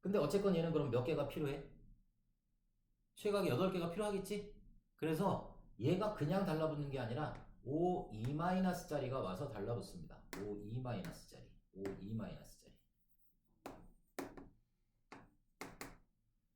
근데 어쨌건 얘는 그럼 몇 개가 필요해? 최외각에 8개가 필요하겠지? 그래서 얘가 그냥 달라붙는 게 아니라 O2-짜리가 와서 달라붙습니다. O2-짜리. O2-짜리.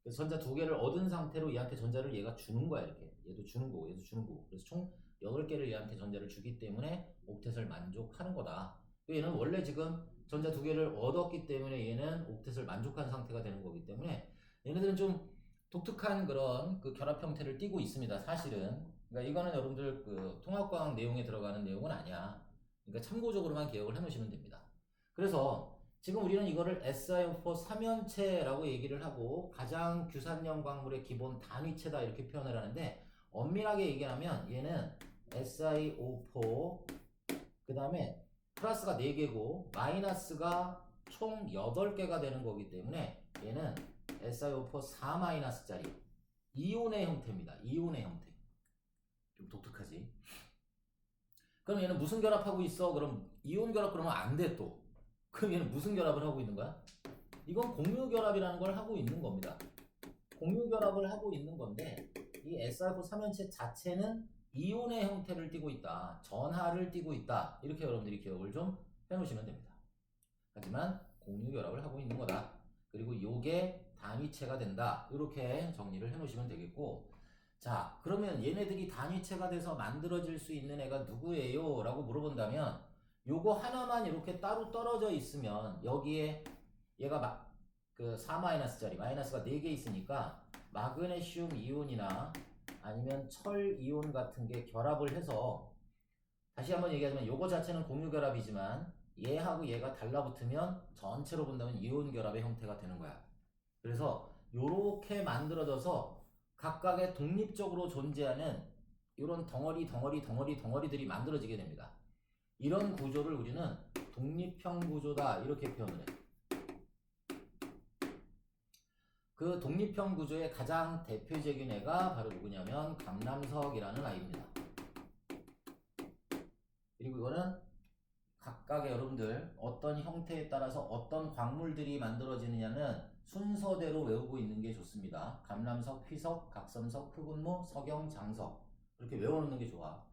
그래서 전자 2개를 얻은 상태로 얘한테 전자를 얘가 주는 거야, 이렇게. 얘도 주는 거고, 얘도 주는 거고. 그래서 총 8개를 얘한테 전자를 주기 때문에 옥텟을 만족하는 거다. 얘는 원래 지금 전자 2개를 얻었기 때문에 얘는 옥텟을 만족한 상태가 되는 거기 때문에 얘네들은 좀 독특한 그런 그 결합 형태를 띠고 있습니다, 사실은. 그러니까 이거는 여러분들 그 통합과학 내용에 들어가는 내용은 아니야. 그러니까 참고적으로만 기억을 해 놓으시면 됩니다. 그래서 지금 우리는 이거를 SiO4 3연체라고 얘기를 하고 가장 규산형 광물의 기본 단위체다 이렇게 표현을 하는데 엄밀하게 얘기하면 얘는 SiO4 그 다음에 플러스가 4개고 마이너스가 총 8개가 되는 거기 때문에 얘는 SiO4 4-짜리 이온의 형태입니다. 이온의 형태. 좀 독특하지? 그럼 얘는 무슨 결합하고 있어? 그럼 이온 결합 그러면 안 돼 또. 그럼 얘는 무슨 결합을 하고 있는 거야? 이건 공유 결합이라는 걸 하고 있는 겁니다. 공유 결합을 하고 있는 건데 이 SiO4 3연체 자체는 이온의 형태를 띠고 있다. 전하를 띠고 있다. 이렇게 여러분들이 기억을 좀 해놓으시면 됩니다. 하지만 공유 결합을 하고 있는 거다. 그리고 요게 단위체가 된다. 이렇게 정리를 해놓으시면 되겠고 자 그러면 얘네들이 단위체가 돼서 만들어질 수 있는 애가 누구예요? 라고 물어본다면 요거 하나만 이렇게 따로 떨어져 있으면 여기에 얘가 그 4-짜리 마이너스가 4개 있으니까 마그네슘 이온이나 아니면 철 이온 같은 게 결합을 해서 다시 한번 얘기하자면 요거 자체는 공유 결합이지만 얘하고 얘가 달라붙으면 전체로 본다면 이온 결합의 형태가 되는 거야. 그래서 요렇게 만들어져서 각각의 독립적으로 존재하는 이런 덩어리들이 만들어지게 됩니다. 이런 구조를 우리는 독립형 구조다 이렇게 표현을 해. 그 독립형 구조의 가장 대표적인 애가 바로 누구냐면 감람석이라는 아이입니다. 그리고 이거는 각각의 여러분들 어떤 형태에 따라서 어떤 광물들이 만들어지느냐는 순서대로 외우고 있는 게 좋습니다. 감람석, 휘석, 각섬석, 흑운모, 석영, 장석 이렇게 외워놓는 게 좋아.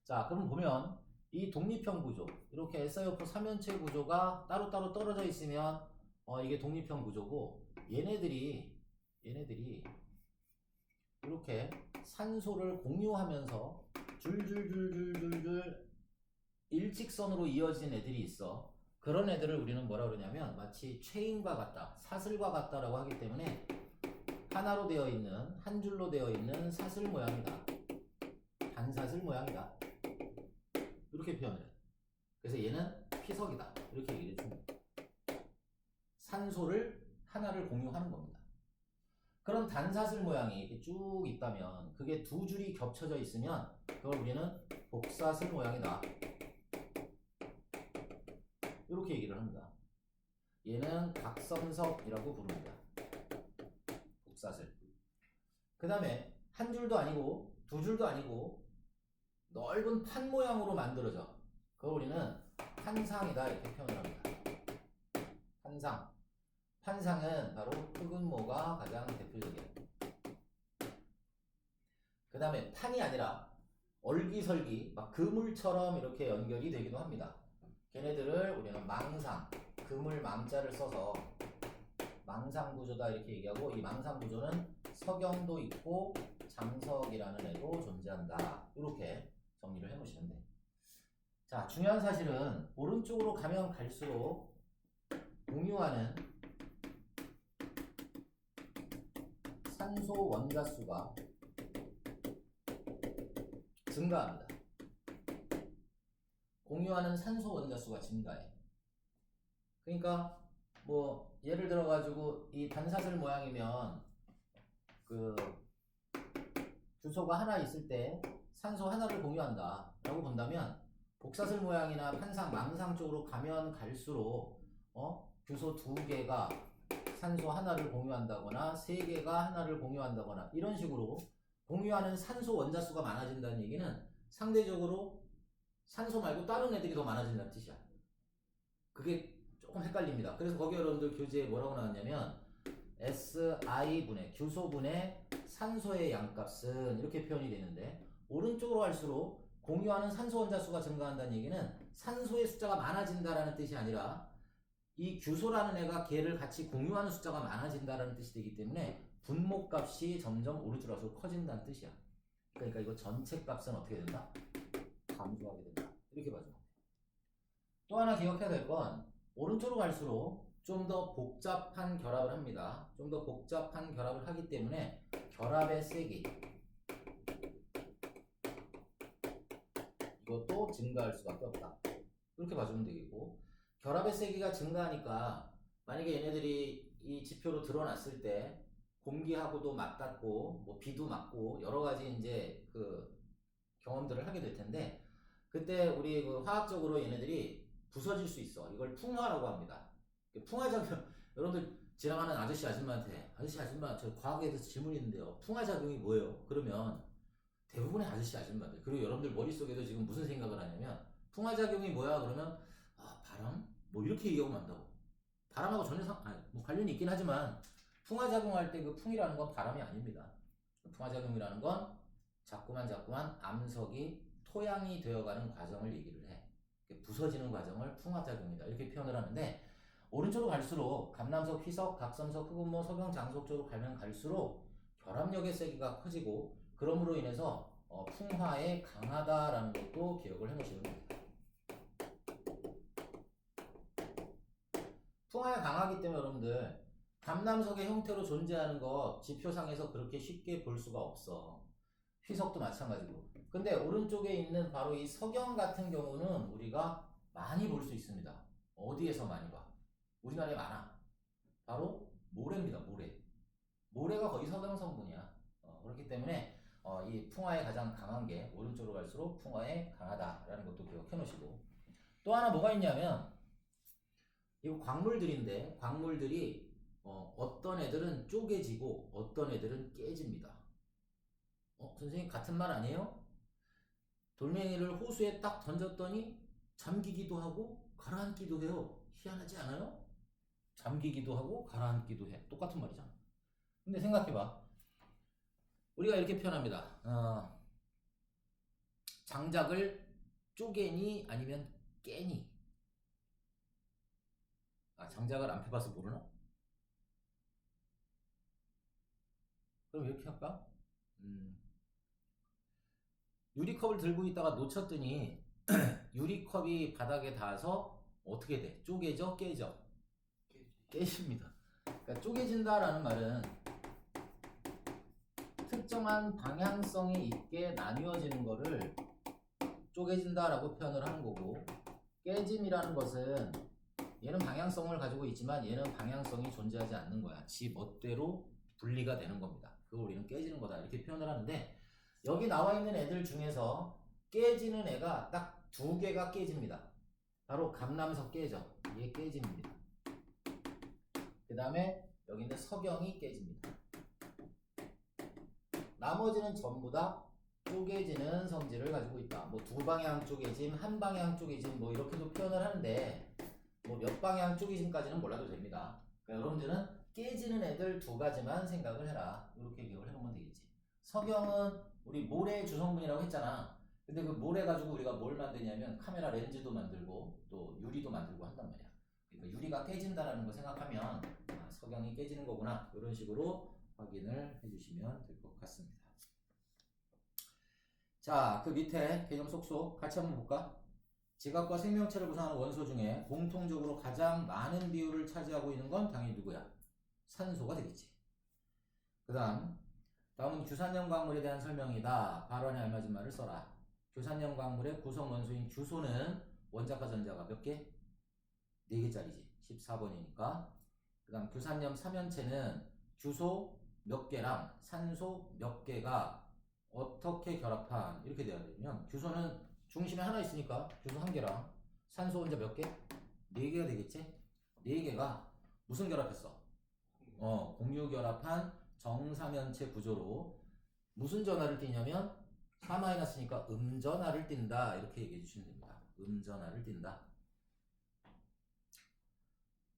자 그럼 보면 이 독립형 구조 이렇게 SiO4 3연체 구조가 따로따로 떨어져 있으면 이게 독립형 구조고 얘네들이 이렇게 산소를 공유하면서 줄줄줄줄줄줄 일직선으로 이어진 애들이 있어. 그런 애들을 우리는 뭐라 그러냐면 마치 체인과 같다, 사슬과 같다라고 하기 때문에 하나로 되어 있는, 한 줄로 되어 있는 사슬 모양이다. 단사슬 모양이다. 이렇게 표현을 해. 그래서 얘는 피석이다. 이렇게 얘기를 해줍니다. 산소를 하나를 공유하는 겁니다. 그런 단사슬 모양이 이렇게 쭉 있다면 그게 두 줄이 겹쳐져 있으면 그걸 우리는 복사슬 모양이다. 이렇게 얘기를 합니다. 얘는 각섬석이라고 부릅니다. 복사슬. 그 다음에 한 줄도 아니고 두 줄도 아니고 넓은 판 모양으로 만들어져. 그걸 우리는 판상이다 이렇게 표현을 합니다. 판상. 판상은 바로 흑운모가 가장 대표적이에요. 그 다음에 판이 아니라 얼기설기 막 그물처럼 이렇게 연결이 되기도 합니다. 걔네들을 우리는 망상, 그물 망자를 써서 망상구조다 이렇게 얘기하고 이 망상구조는 석영도 있고 장석이라는 애도 존재한다. 이렇게 정리를 해놓으시면 돼요. 자, 중요한 사실은 오른쪽으로 가면 갈수록 공유하는 산소 원자수가 증가합니다. 공유하는 산소 원자수가 증가해. 그러니까 뭐 예를 들어 가지고 이 단사슬 모양이면 그 주소가 하나 있을 때 산소 하나를 공유한다 라고 본다면 복사슬 모양이나 판상, 망상 쪽으로 가면 갈수록 주소 2개가 산소 하나를 공유한다거나 3개가 하나를 공유한다거나 이런 식으로 공유하는 산소 원자수가 많아진다는 얘기는 상대적으로 산소 말고 다른 애들이 더 많아진다는 뜻이야. 그게 조금 헷갈립니다. 그래서 거기 여러분들 교재에 뭐라고 나왔냐면 SI분의 규소분의 산소의 양값은 이렇게 표현이 되는데, 오른쪽으로 갈수록 공유하는 산소 원자수가 증가한다는 얘기는 산소의 숫자가 많아진다라는 뜻이 아니라 이 규소라는 애가 걔를 같이 공유하는 숫자가 많아진다라는 뜻이 되기 때문에 분모값이 점점 오른쪽으로 갈수록 커진다는 뜻이야. 그러니까 이거 전체 값은 어떻게 된다? 감소하게 된다. 이렇게 봐줘. 또 하나 기억해야 될 건 오른쪽으로 갈수록 좀 더 복잡한 결합을 합니다. 좀 더 복잡한 결합을 하기 때문에 결합의 세기 이것도 증가할 수밖에 없다. 이렇게 봐주면 되겠고, 결합의 세기가 증가하니까 만약에 얘네들이 이 지표로 드러났을 때 공기하고도 맞닿고 뭐 비도 맞고 여러 가지 이제 그 경험들을 하게 될 텐데, 그때 우리 그 화학적으로 얘네들이 부서질 수 있어. 이걸 풍화라고 합니다. 풍화작용, 여러분들 지나가는 아저씨 아줌마한테 아저씨 아줌마 저 과학에 대해서 질문이 있는데요, 풍화작용이 뭐예요? 그러면 대부분의 아저씨 아줌마들, 그리고 여러분들 머릿속에도 지금 무슨 생각을 하냐면 풍화작용이 뭐야? 그러면 아 바람? 뭐 이렇게 얘기하고 만다고. 바람하고 전혀 뭐 관련이 있긴 하지만 풍화작용할 때 그 풍이라는 건 바람이 아닙니다. 풍화작용이라는 건 자꾸만 암석이 토양이 되어가는 과정을 얘기를 해. 부서지는 과정을 풍화작용이다 이렇게 표현을 하는데, 오른쪽으로 갈수록 감남석, 희석, 각섬석, 흑음모, 석영, 장석 쪽으로 가면 갈수록 결합력의 세기가 커지고, 그러므로 인해서 풍화에 강하다라는 것도 기억을 해놓으시면 됩니다. 풍화에 강하기 때문에 여러분들 감남석의 형태로 존재하는 거 지표상에서 그렇게 쉽게 볼 수가 없어. 희석도 마찬가지고. 근데 오른쪽에 있는 바로 이 석영 같은 경우는 우리가 많이 볼 수 있습니다. 어디에서 많이 봐? 우리나라에 많아. 바로 모래입니다. 모래가 거의 석영 성분이야. 그렇기 때문에 이 풍화에 가장 강한 게 오른쪽으로 갈수록 풍화에 강하다라는 것도 기억해 놓으시고, 또 하나 뭐가 있냐면 이거 광물들인데, 광물들이 어떤 애들은 쪼개지고 어떤 애들은 깨집니다. 선생님 같은 말 아니에요? 돌멩이를 호수에 딱 던졌더니 잠기기도 하고 가라앉기도 해요. 희한하지 않아요? 잠기기도 하고 가라앉기도 해. 똑같은 말이잖아. 근데 생각해봐. 우리가 이렇게 표현합니다. 장작을 쪼개니 아니면 깨니? 장작을 안 펴봐서 모르나? 그럼 이렇게 할까? 유리컵을 들고 있다가 놓쳤더니 유리컵이 바닥에 닿아서 어떻게 돼? 쪼개져? 깨져? 깨집니다. 그러니까 쪼개진다라는 말은 특정한 방향성이 있게 나뉘어지는 거를 쪼개진다라고 표현을 하는 거고, 깨짐이라는 것은 얘는 방향성을 가지고 있지만 얘는 방향성이 존재하지 않는 거야. 지 멋대로 분리가 되는 겁니다. 그걸 우리는 깨지는 거다 이렇게 표현을 하는데, 여기 나와 있는 애들 중에서 깨지는 애가 딱 2개가 깨집니다. 바로 감남석 깨져. 이게 깨짐입니다. 그 다음에 여기 있는 석영이 깨집니다. 나머지는 전부 다 쪼개지는 성질을 가지고 있다. 뭐 2방향 쪼개짐, 1방향 쪼개짐 뭐 이렇게도 표현을 하는데, 뭐 몇 방향 쪼개짐까지는 몰라도 됩니다. 그러니까 여러분들은 깨지는 애들 2가지만 생각을 해라. 이렇게 기억을 해놓으면 되겠지. 석영은 우리 모래의 주성분이라고 했잖아. 근데 그 모래 가지고 우리가 뭘 만드냐면 카메라 렌즈도 만들고 또 유리도 만들고 한단 말이야. 그러니까 유리가 깨진다라는 거 생각하면 석영이 깨지는 거구나. 이런 식으로 확인을 해주시면 될 것 같습니다. 자, 그 밑에 개념 속속 같이 한번 볼까? 지각과 생명체를 구성하는 원소 중에 공통적으로 가장 많은 비율을 차지하고 있는 건 당연히 누구야? 산소가 되겠지. 다음은 규산염 광물에 대한 설명이다. 발언에 알맞은 말을 써라. 규산염 광물의 구성 원소인 규소는 원자과 전자가 몇 개? 4개짜리지. 14번이니까. 그 다음 규산염 3연체는 규소 몇 개랑 산소 몇 개가 어떻게 결합한, 이렇게 돼야 되면 규소는 중심에 하나 있으니까 규소 1개랑 산소 혼자 몇 개? 4개가 되겠지? 4개가 무슨 결합했어? 공유결합한 정사면체 구조로 무슨 전하를 띠냐면 4-니까 음전하를 띈다 이렇게 얘기해 주시면 됩니다. 음전하를 띈다.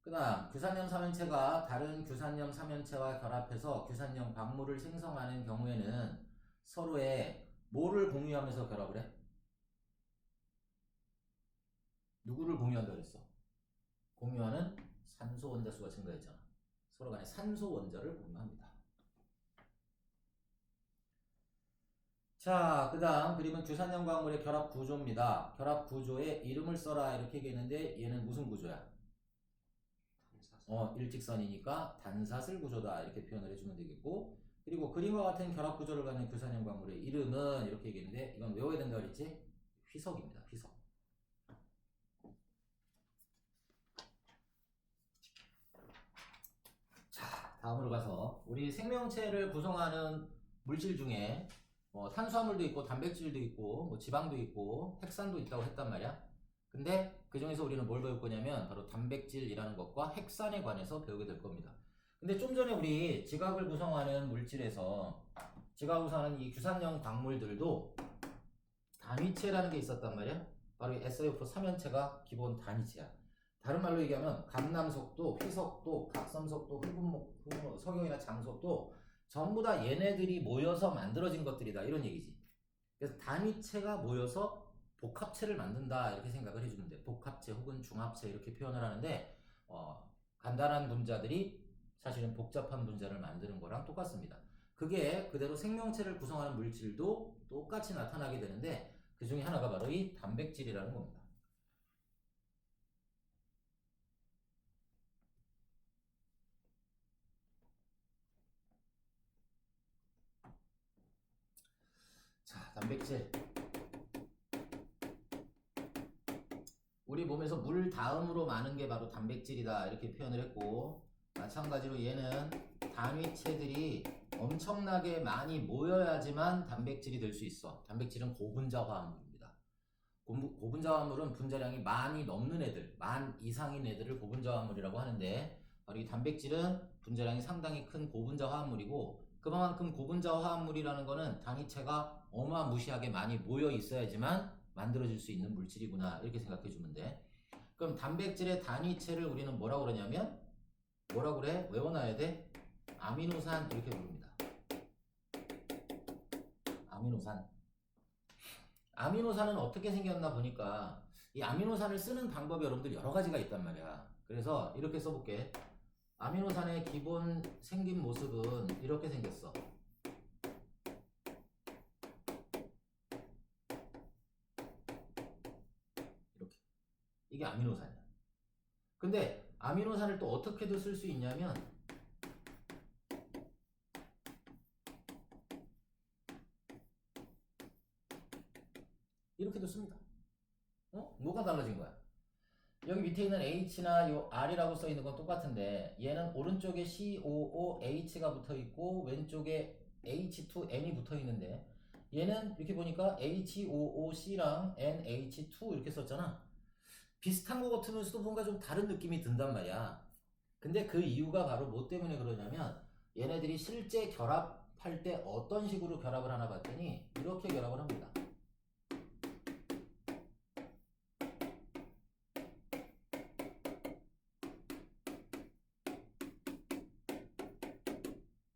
그 다음 규산염 사면체가 다른 규산염 사면체와 결합해서 규산염 광물을 생성하는 경우에는 서로의 뭐를 공유하면서 결합을 해? 누구를 공유한다 그랬어? 공유하는 산소 원자수가 증가했잖아. 서로 간에 산소 원자를 공유합니다. 자, 그 다음 그림은 규산염 광물의 결합 구조입니다. 결합 구조에 이름을 써라 이렇게 얘기했는데 얘는 무슨 구조야? 일직선이니까 단사슬 구조다 이렇게 표현을 해주면 되겠고, 그리고 그림과 같은 결합 구조를 갖는 규산염 광물의 이름은 이렇게 얘기했는데 이건 외워야 된다고 그랬지? 휘석입니다. 휘석. 자, 다음으로 가서 우리 생명체를 구성하는 물질 중에 탄수화물도 있고 단백질도 있고 뭐 지방도 있고 핵산도 있다고 했단 말이야. 근데 그 중에서 우리는 뭘 배울 거냐면 바로 단백질이라는 것과 핵산에 관해서 배우게 될 겁니다. 근데 좀 전에 우리 지각을 구성하는 물질에서 지각을 구성하는 이 규산염 광물들도 단위체라는 게 있었단 말이야. 바로 이 SiO4 3연체가 기본 단위체야. 다른 말로 얘기하면 감남석도, 희석도, 각섬석도, 석영이나 장석도 전부 다 얘네들이 모여서 만들어진 것들이다 이런 얘기지. 그래서 단위체가 모여서 복합체를 만든다 이렇게 생각을 해주면 돼. 복합체 혹은 중합체 이렇게 표현을 하는데 간단한 분자들이 사실은 복잡한 분자를 만드는 거랑 똑같습니다. 그게 그대로 생명체를 구성하는 물질도 똑같이 나타나게 되는데 그 중에 하나가 바로 이 단백질이라는 겁니다. 자, 단백질. 우리 몸에서 물 다음으로 많은 게 바로 단백질이다 이렇게 표현을 했고, 마찬가지로 얘는 단위체들이 엄청나게 많이 모여야지만 단백질이 될 수 있어. 단백질은 고분자 화합물입니다. 고분자 화합물은 분자량이 많이 넘는 애들, 만 이상인 애들을 고분자 화합물이라고 하는데, 바로 이 단백질은 분자량이 상당히 큰 고분자 화합물이고, 그만큼 고분자 화합물이라는 거는 단위체가 어마무시하게 많이 모여 있어야지만 만들어질 수 있는 물질이구나 이렇게 생각해 주면 돼. 그럼 단백질의 단위체를 우리는 뭐라고 그러냐면 뭐라고 그래? 외워놔야 돼. 아미노산 이렇게 부릅니다. 아미노산. 아미노산은 어떻게 생겼나 보니까 이 아미노산을 쓰는 방법이 여러분들 여러 가지가 있단 말이야. 그래서 이렇게 써볼게. 아미노산의 기본 생긴 모습은 이렇게 생겼어. 이렇게. 이게 아미노산이야. 근데 아미노산을 또 어떻게도 쓸 수 있냐면 이렇게도 씁니다. 뭐가 달라진 거야? 여기 밑에 있는 H나 요 R이라고 써 있는 건 똑같은데 얘는 오른쪽에 COOH가 붙어 있고 왼쪽에 H2N이 붙어 있는데 얘는 이렇게 보니까 HOOC랑 NH2 이렇게 썼잖아. 비슷한 것 같으면서도 뭔가 좀 다른 느낌이 든단 말이야. 근데 그 이유가 바로 뭐 때문에 그러냐면 얘네들이 실제 결합할 때 어떤 식으로 결합을 하나 봤더니 이렇게 결합을 합니다.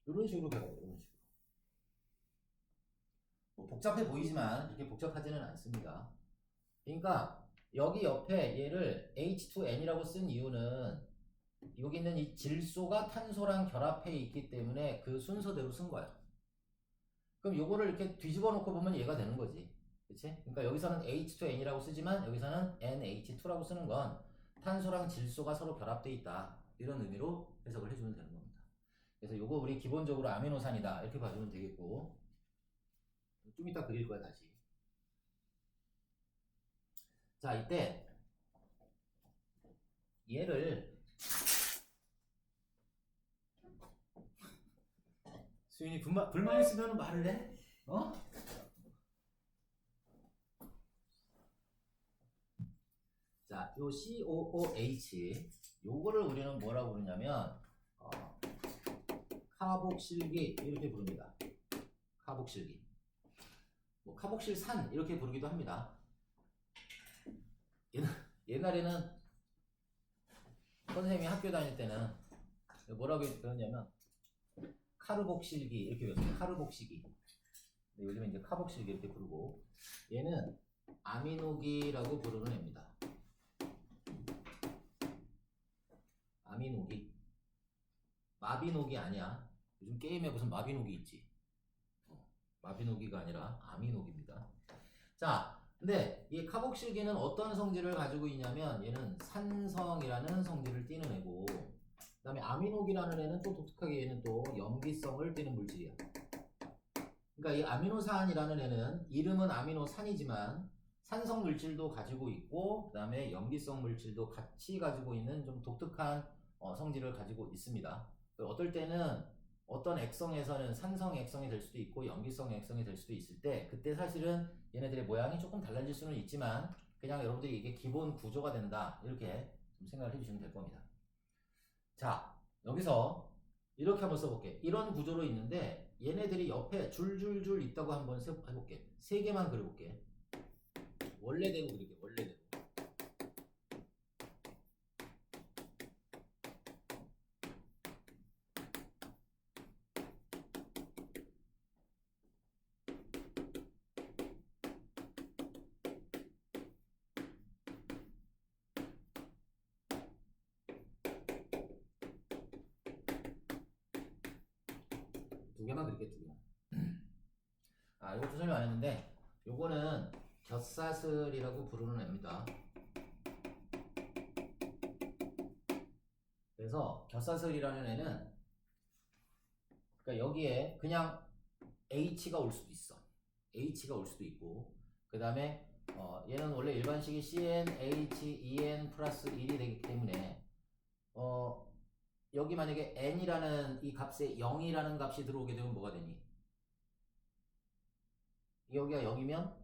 이런 식으로 결합해요. 이런 식으로. 뭐 복잡해 보이지만 이렇게 복잡하지는 않습니다. 그러니까 여기 옆에 얘를 H2N이라고 쓴 이유는 여기 있는 이 질소가 탄소랑 결합해 있기 때문에 그 순서대로 쓴 거야. 그럼 요거를 이렇게 뒤집어 놓고 보면 얘가 되는 거지. 그치? 그러니까 여기서는 H2N이라고 쓰지만 여기서는 NH2라고 쓰는 건 탄소랑 질소가 서로 결합돼 있다. 이런 의미로 해석을 해주면 되는 겁니다. 그래서 요거 우리 기본적으로 아미노산이다. 이렇게 봐주면 되겠고. 좀 이따 그릴 거야, 다시. 자, 이때 얘를 수인이 불만 있으면 말을 해? 자, 요 COOH 요거를 우리는 뭐라고 부르냐면 카복실기 이렇게 부릅니다. 카복실기. 뭐 카복실산 이렇게 부르기도 합니다. 옛날에는 선생님이 학교 다닐 때는 뭐라고 배웠냐면 카르복실기 이렇게 배웠어요. 카르복시기. 요즘에 이제 카복실기 이렇게 부르고, 얘는 아미노기라고 부르는 애입니다. 아미노기. 마비노기 아니야. 요즘 게임에 무슨 마비노기 있지? 마비노기가 아니라 아미노기입니다. 자, 근데 이 카복실기는 어떤 성질을 가지고 있냐면 얘는 산성이라는 성질을 띠는 애고, 그 다음에 아미노기라는 애는 또 독특하게 얘는 또 염기성을 띠는 물질이야. 그러니까 이 아미노산이라는 애는 이름은 아미노산이지만 산성 물질도 가지고 있고, 그 다음에 염기성 물질도 같이 가지고 있는 좀 독특한 성질을 가지고 있습니다. 어떨 때는 어떤 액성에서는 산성 액성이 될 수도 있고 염기성 액성이 될 수도 있을 때, 그때 사실은 얘네들의 모양이 조금 달라질 수는 있지만 그냥 여러분들이 이게 기본 구조가 된다 이렇게 좀 생각을 해주시면 될 겁니다. 자, 여기서 이렇게 한번 써볼게. 이런 구조로 있는데 얘네들이 옆에 줄줄줄 있다고 한번 해볼게. 세 개만 그려볼게. 원래대로 그릴게. 원래대로. 두 개만 그릴게. 두 개만. 아, 이것도 설명 안 했는데 요거는 곁사슬이라고 부르는 애입니다. 그래서 곁사슬이라는 애는, 그러니까 여기에 그냥 H가 올 수도 있어. H가 올 수도 있고, 그 다음에 얘는 원래 일반식이 CN, H, EN 플러스 1이 되기 때문에 여기 만약에 N이라는 이 값에 0이라는 값이 들어오게 되면 뭐가 되니? 여기가 0이면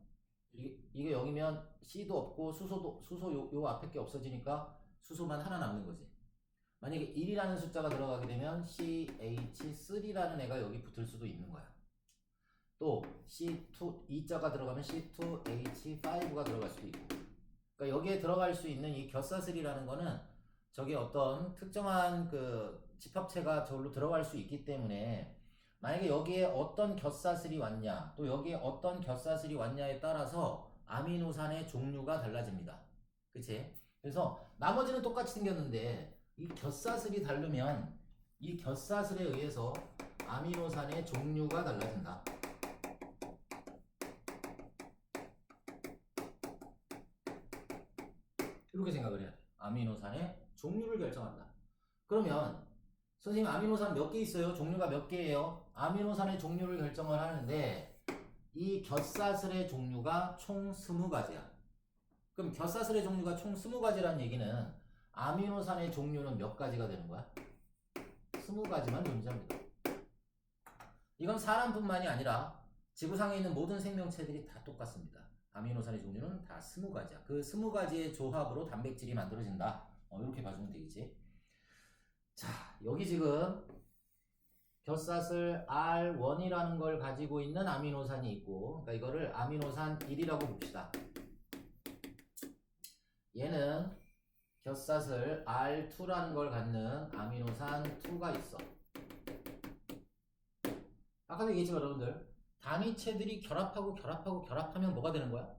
이게 0이면 C도 없고 수소 요 앞에 게 없어지니까 수소만 하나 남는 거지. 만약에 1이라는 숫자가 들어가게 되면 CH3라는 애가 여기 붙을 수도 있는 거야. 또 C2 2자가 들어가면 C2H5가 들어갈 수도 있고. 그러니까 여기에 들어갈 수 있는 이 곁사슬이라는 거는 저게 어떤 특정한 그 집합체가 저기로 들어갈 수 있기 때문에, 만약에 여기에 어떤 곁사슬이 왔냐, 또 여기에 어떤 곁사슬이 왔냐에 따라서 아미노산의 종류가 달라집니다. 그치? 그래서 나머지는 똑같이 생겼는데 이 곁사슬이 다르면 이 곁사슬에 의해서 아미노산의 종류가 달라진다. 이렇게 생각을 해야 돼. 아미노산의 종류를 결정한다. 그러면 선생님 아미노산 몇 개 있어요? 종류가 몇 개예요? 아미노산의 종류를 결정을 하는데 이 곁사슬의 종류가 총 20가지야. 그럼 곁사슬의 종류가 총 20가지라는 얘기는 아미노산의 종류는 몇 가지가 되는 거야? 20가지만 존재합니다. 이건 사람뿐만이 아니라 지구상에 있는 모든 생명체들이 다 똑같습니다. 아미노산의 종류는 다 20가지야. 그 20가지의 조합으로 단백질이 만들어진다. 이렇게 봐주면 되겠지. 자, 여기 지금 곁사슬 R1이라는 걸 가지고 있는 아미노산이 있고, 그러니까 이거를 아미노산 1이라고 봅시다. 얘는 곁사슬 R2라는 걸 갖는 아미노산 2가 있어. 아까도 얘기했지만 여러분들, 단위체들이 결합하면 뭐가 되는 거야?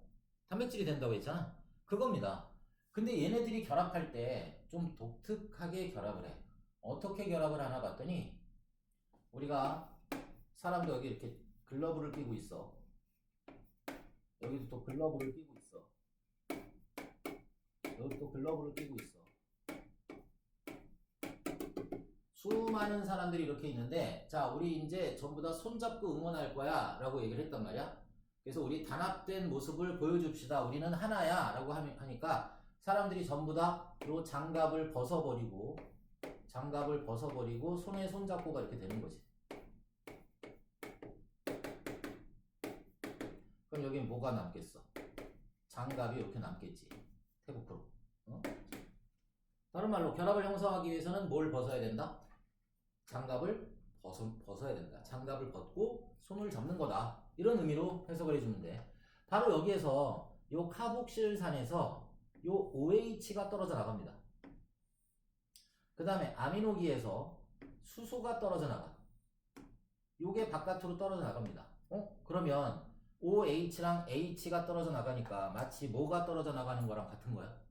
단백질이 된다고 했잖아. 그겁니다. 근데 얘네들이 결합할 때 좀 독특하게 결합을 해. 어떻게 결합을 하나 봤더니, 우리가 사람도 여기 이렇게 글러브를 끼고 있어. 여기도 또 글러브를 끼고 있어. 여기 또 글러브를 끼고 있어. 수많은 사람들이 이렇게 있는데, 자, 우리 이제 전부 다 손잡고 응원할 거야 라고 얘기를 했단 말이야. 그래서 우리 단합된 모습을 보여줍시다. 우리는 하나야 라고 하니까 사람들이 전부 다 요 장갑을 벗어버리고 손에 손잡고가 이렇게 되는 거지. 그럼 여기는 뭐가 남겠어? 장갑이 이렇게 남겠지. 태국으로. 다른 말로 결합을 형성하기 위해서는 뭘 벗어야 된다? 장갑을 벗어야 된다. 장갑을 벗고 손을 잡는 거다. 이런 의미로 해석을 해주면 돼. 바로 여기에서 요 카복실산에서 요 OH가 떨어져 나갑니다. 그 다음에 아미노기에서 수소가 떨어져 나가. 요게 바깥으로 떨어져 나갑니다. 그러면 OH랑 H가 떨어져 나가니까 마치 뭐가 떨어져 나가는 거랑 같은 거야?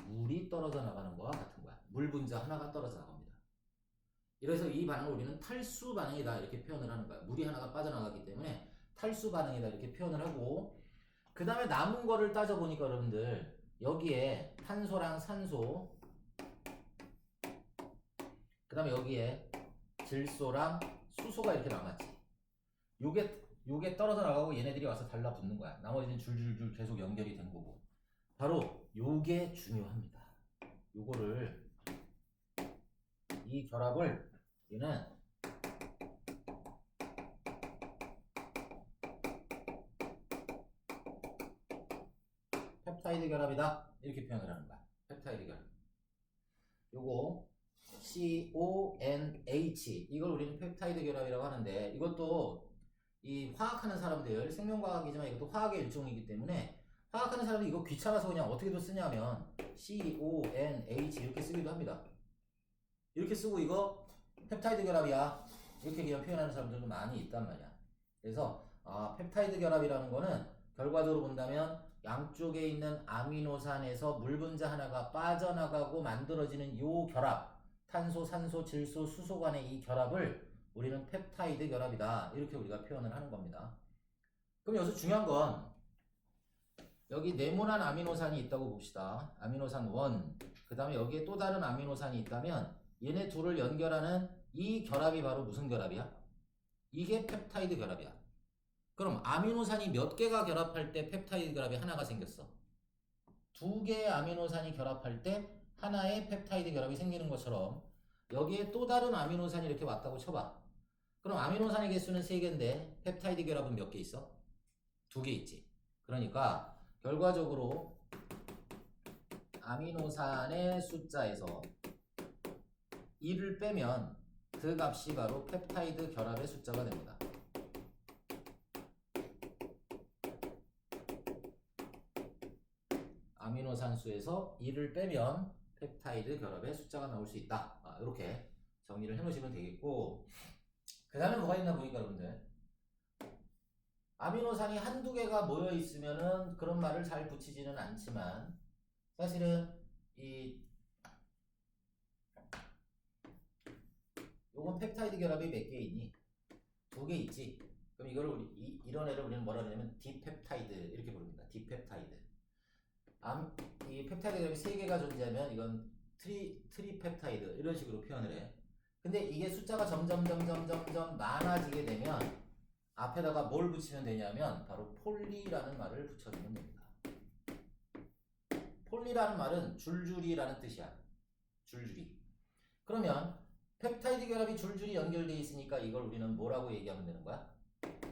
물이 떨어져 나가는 거와 같은 거야. 물 분자 하나가 떨어져 나갑니다. 이래서 이 반응을 우리는 탈수 반응이다 이렇게 표현을 하는 거야. 물이 하나가 빠져나가기 때문에 탈수 반응이다 이렇게 표현을 하고, 그 다음에 남은 거를 따져보니까 여러분들 여기에 탄소랑 산소, 그 다음에 여기에 질소랑 수소가 이렇게 남았지. 요게 떨어져 나가고 얘네들이 와서 달라붙는 거야. 나머지는 줄줄줄 계속 연결이 된 거고. 바로 요게 중요합니다. 요거를, 이 결합을 우리는 펩타이드 결합이다 이렇게 표현을 하는 거야. 펩타이드 결합. 요거 CONH, 이걸 우리는 펩타이드 결합이라고 하는데, 이것도 이 화학하는 사람들, 생명과학이지만 이것도 화학의 일종이기 때문에 화학하는 사람들이 이거 귀찮아서 그냥 어떻게도 쓰냐면 CONH 이렇게 쓰기도 합니다. 이렇게 쓰고 이거 펩타이드 결합이야 이렇게 그냥 표현하는 사람들도 많이 있단 말이야. 그래서 펩타이드 결합이라는 거는 결과적으로 본다면 양쪽에 있는 아미노산에서 물 분자 하나가 빠져나가고 만들어지는 요 결합, 탄소, 산소, 질소, 수소 간의 이 결합을 우리는 펩타이드 결합이다 이렇게 우리가 표현을 하는 겁니다. 그럼 여기서 중요한 건 여기 네모난 아미노산이 있다고 봅시다. 아미노산 1, 그 다음에 여기에 또 다른 아미노산이 있다면 얘네 둘을 연결하는 이 결합이 바로 무슨 결합이야? 이게 펩타이드 결합이야. 그럼 아미노산이 몇 개가 결합할 때 펩타이드 결합이 하나가 생겼어? 두 개의 아미노산이 결합할 때 하나의 펩타이드 결합이 생기는 것처럼 여기에 또 다른 아미노산이 이렇게 왔다고 쳐봐. 그럼 아미노산의 개수는 3개인데 펩타이드 결합은 몇 개 있어? 2개 있지. 그러니까 결과적으로 아미노산의 숫자에서 1을 빼면 그 값이 바로 펩타이드 결합의 숫자가 됩니다. 아미노산 수에서 1을 빼면 펩타이드 결합의 숫자가 나올 수 있다. 이렇게 정리를 해놓으시면 되겠고, 그 다음에 뭐가 있나 보니까 여러분들, 아미노산이 한두 개가 모여 있으면은 그런 말을 잘 붙이지는 않지만 사실은 요건 펩타이드 결합이 몇 개 있니? 2개 있지. 그럼 이거를 이런 애를 우리는 뭐라 그러냐면 디펩타이드 이렇게 부릅니다. 디펩타이드. 이 펩타이드 결합이 3개가 존재하면 이건 트리펩타이드 이런 식으로 표현을 해. 근데 이게 숫자가 점점 많아지게 되면 앞에다가 뭘 붙이면 되냐면 바로 폴리라는 말을 붙여주면 됩니다. 폴리라는 말은 줄줄이라는 뜻이야. 줄줄이. 그러면 펩타이드 결합이 줄줄이 연결되어 있으니까 이걸 우리는 뭐라고 얘기하면 되는 거야?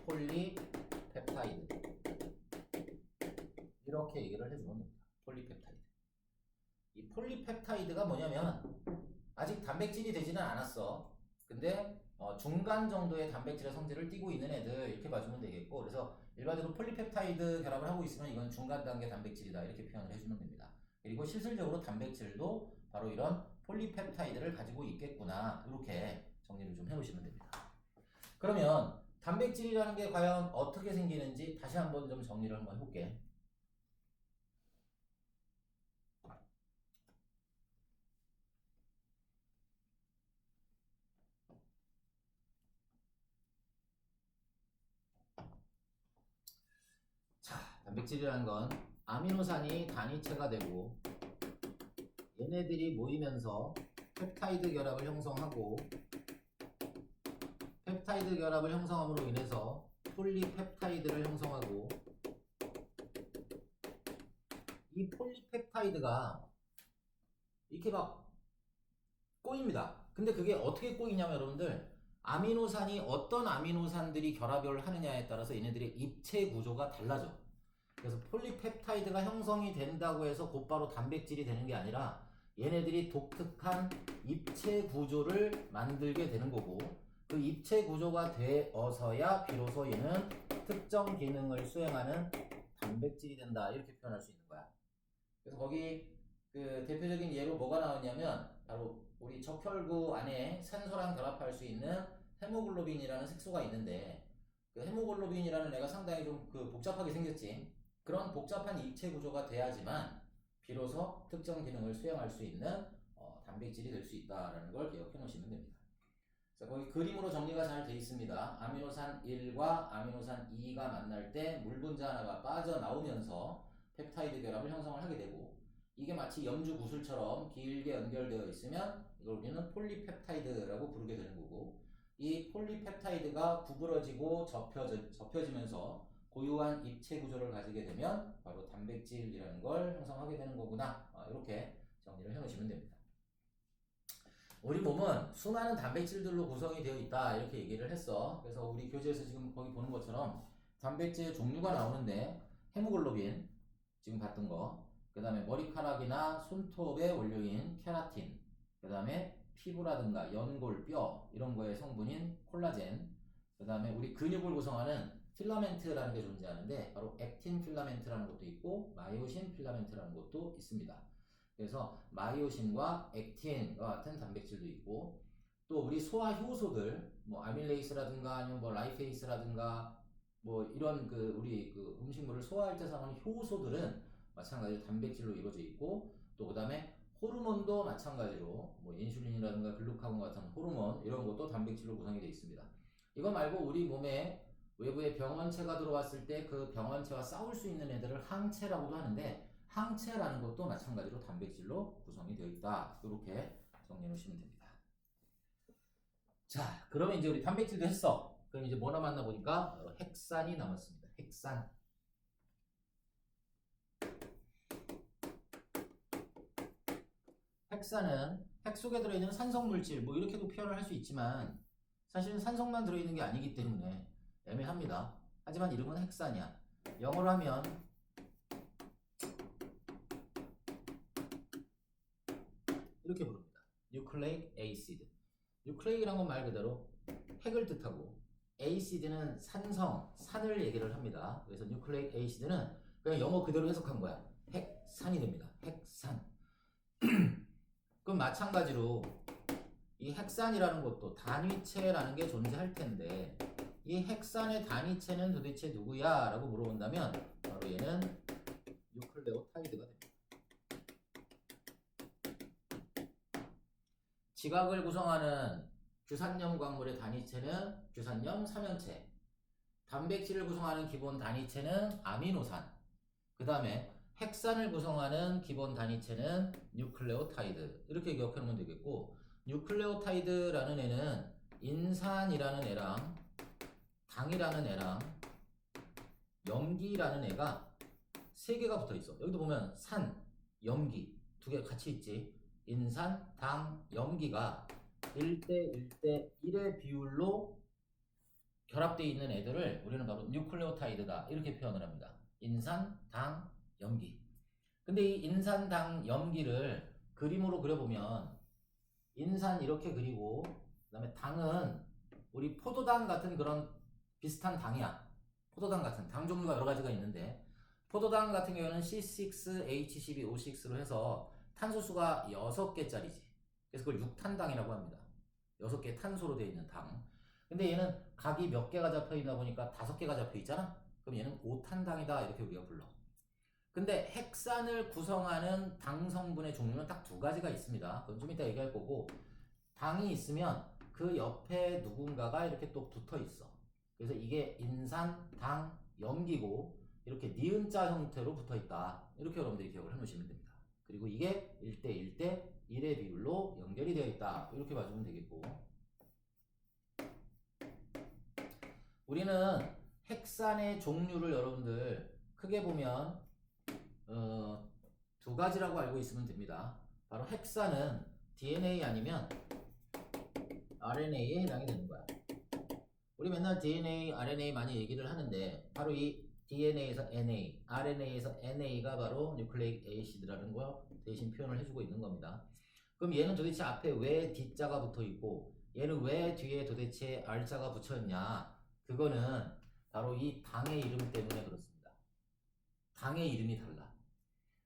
폴리펩타이드. 이렇게 얘기를 해주면 됩니다. 폴리펩타이드. 이 폴리펩타이드가 뭐냐면 아직 단백질이 되지는 않았어. 근데 중간 정도의 단백질의 성질을 띠고 있는 애들 이렇게 봐주면 되겠고, 그래서 일반적으로 폴리펩타이드 결합을 하고 있으면 이건 중간 단계 단백질이다 이렇게 표현을 해주면 됩니다. 그리고 실질적으로 단백질도 바로 이런 폴리펩타이드를 가지고 있겠구나 이렇게 정리를 좀 해놓으시면 됩니다. 그러면 단백질이라는 게 과연 어떻게 생기는지 다시 한번 좀 정리를 한번 해볼게. 단백질이라는 건 아미노산이 단위체가 되고 얘네들이 모이면서 펩타이드 결합을 형성하고, 펩타이드 결합을 형성함으로 인해서 폴리펩타이드를 형성하고, 이 폴리펩타이드가 이렇게 막 꼬입니다. 근데 그게 어떻게 꼬이냐면 여러분들, 아미노산이 어떤 아미노산들이 결합을 하느냐에 따라서 얘네들의 입체 구조가 달라져. 그래서 폴리펩타이드가 형성이 된다고 해서 곧바로 단백질이 되는 게 아니라 얘네들이 독특한 입체 구조를 만들게 되는 거고, 그 입체 구조가 되어서야 비로소 얘는 특정 기능을 수행하는 단백질이 된다, 이렇게 표현할 수 있는 거야. 그래서 거기 그 대표적인 예로 뭐가 나왔냐면 바로 우리 적혈구 안에 산소랑 결합할 수 있는 헤모글로빈이라는 색소가 있는데, 그 헤모글로빈이라는 애가 상당히 좀 그 복잡하게 생겼지. 그런 복잡한 입체 구조가 돼야지만 비로소 특정 기능을 수행할 수 있는 단백질이 될 수 있다라는 걸 기억해 놓으시면 됩니다. 그래서 거기 그림으로 정리가 잘 돼 있습니다. 아미노산 1과 아미노산 2가 만날 때 물 분자 하나가 빠져나오면서 펩타이드 결합을 형성을 하게 되고, 이게 마치 염주 구슬처럼 길게 연결되어 있으면 이걸 우리는 폴리펩타이드라고 부르게 되는 거고, 이 폴리펩타이드가 구부러지고 접혀지면서 고유한 입체 구조를 가지게 되면 바로 단백질이라는 걸 형성하게 되는 거구나. 이렇게 정리를 해 놓으시면 됩니다. 우리 몸은 수많은 단백질들로 구성이 되어 있다, 이렇게 얘기를 했어. 그래서 우리 교재에서 지금 거기 보는 것처럼 단백질 종류가 나오는데, 헤모글로빈 지금 봤던 거, 그 다음에 머리카락이나 손톱의 원료인 케라틴, 그 다음에 피부라든가 연골, 뼈 이런 거의 성분인 콜라겐, 그 다음에 우리 근육을 구성하는 필라멘트라는 게 존재하는데 바로 액틴 필라멘트라는 것도 있고 마이오신 필라멘트라는 것도 있습니다. 그래서 마이오신과 액틴과 같은 단백질도 있고, 또 우리 소화 효소들, 뭐 아밀레이스라든가 아니면 뭐 라이페이스라든가 뭐 이런 그 우리 그 음식물을 소화할 때 사용하는 효소들은 마찬가지로 단백질로 이루어져 있고, 또 그 다음에 호르몬도 마찬가지로 뭐 인슐린이라든가 글루카곤 같은 호르몬 이런 것도 단백질로 구성이 되어 있습니다. 이거 말고 우리 몸에 외부에 병원체가 들어왔을 때 그 병원체와 싸울 수 있는 애들을 항체라고도 하는데, 항체라는 것도 마찬가지로 단백질로 구성이 되어 있다. 이렇게 정리해 놓으시면 됩니다. 자, 그러면 이제 우리 단백질도 했어. 그럼 이제 뭐 남았나 보니까 핵산이 남았습니다. 핵산. 핵산은 핵 속에 들어있는 산성물질, 뭐 이렇게도 표현을 할 수 있지만 사실은 산성만 들어있는 게 아니기 때문에 애매합니다. 하지만 이름은 핵산이야. 영어로 하면 이렇게 부릅니다. Nucleic acid. Nucleic이란 건 말 그대로 핵을 뜻하고, acid는 산성, 산을 얘기를 합니다. 그래서 Nucleic acid는 그냥 영어 그대로 해석한 거야. 핵산이 됩니다. 핵산. 그럼 마찬가지로 이 핵산이라는 것도 단위체라는 게 존재할 텐데, 이 핵산의 단위체는 도대체 누구야? 라고 물어본다면 바로 얘는 뉴클레오타이드가 됩니다. 지각을 구성하는 규산염 광물의 단위체는 규산염 삼연체, 단백질을 구성하는 기본 단위체는 아미노산, 그 다음에 핵산을 구성하는 기본 단위체는 뉴클레오타이드, 이렇게 기억하면 되겠고, 뉴클레오타이드라는 애는 인산이라는 애랑 당이라는 애랑 염기라는 애가 세 개가 붙어 있어. 여기도 보면 산, 염기 두 개 같이 있지. 인산, 당, 염기가 1대 1대 1의 비율로 결합되어 있는 애들을 우리는 바로 뉴클레오타이드다, 이렇게 표현을 합니다. 인산, 당, 염기. 근데 이 인산, 당, 염기를 그림으로 그려보면 인산 이렇게 그리고, 그 다음에 당은 우리 포도당 같은 그런 비슷한 당이야. 포도당 같은 당 종류가 여러 가지가 있는데, 포도당 같은 경우는 C6H12O6로 해서 탄소수가 6개짜리지. 그래서 그걸 6탄당이라고 합니다. 6개 탄소로 되어 있는 당. 근데 얘는 각이 몇 개가 잡혀 있나 보니까 5개가 잡혀 있잖아? 그럼 얘는 5탄당이다, 이렇게 우리가 불러. 근데 핵산을 구성하는 당 성분의 종류는 딱 두 가지가 있습니다. 그건 좀 이따 얘기할 거고, 당이 있으면 그 옆에 누군가가 이렇게 또 붙어 있어. 그래서 이게 인산, 당, 염기고 이렇게 니은자 형태로 붙어 있다. 이렇게 여러분들이 기억을 해 놓으시면 됩니다. 그리고 이게 1대 1대 1의 비율로 연결이 되어 있다. 이렇게 봐주면 되겠고, 우리는 핵산의 종류를 여러분들 크게 보면 두 가지라고 알고 있으면 됩니다. 바로 핵산은 DNA 아니면 RNA에 해당이 되는 거야. 우리 맨날 DNA, RNA 많이 얘기를 하는데 바로 이 DNA에서 NA, RNA에서 NA가 바로 뉴클레이크 에이시드라는 거 대신 표현을 해주고 있는 겁니다. 그럼 얘는 도대체 앞에 왜 D자가 붙어 있고 얘는 왜 뒤에 도대체 R자가 붙였냐? 그거는 바로 이 당의 이름 때문에 그렇습니다. 당의 이름이 달라.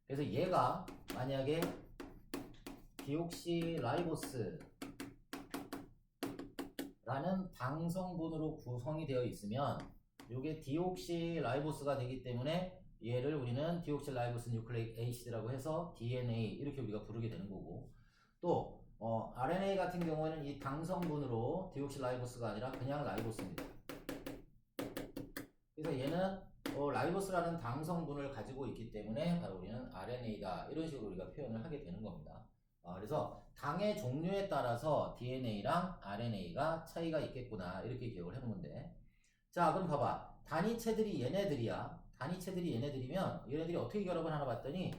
그래서 얘가 만약에 디옥시라이보스 라는 당 성분으로 구성이 되어 있으면 이게 디옥시라이보스가 되기 때문에 얘를 우리는 디옥시라이보스 뉴클레이크 에이시드라고 해서 DNA 이렇게 우리가 부르게 되는 거고, 또 RNA 같은 경우에는 이 당 성분으로 디옥시라이보스가 아니라 그냥 라이보스입니다. 그래서 얘는 라이보스라는 당 성분을 가지고 있기 때문에 바로 우리는 RNA다 이런 식으로 우리가 표현을 하게 되는 겁니다. 그래서 당의 종류에 따라서 DNA랑 RNA가 차이가 있겠구나 이렇게 기억을 해놓으면 돼. 자, 그럼 봐봐. 단위체들이 얘네들이야. 단위체들이 얘네들이면 얘네들이 어떻게 결합을 하나 봤더니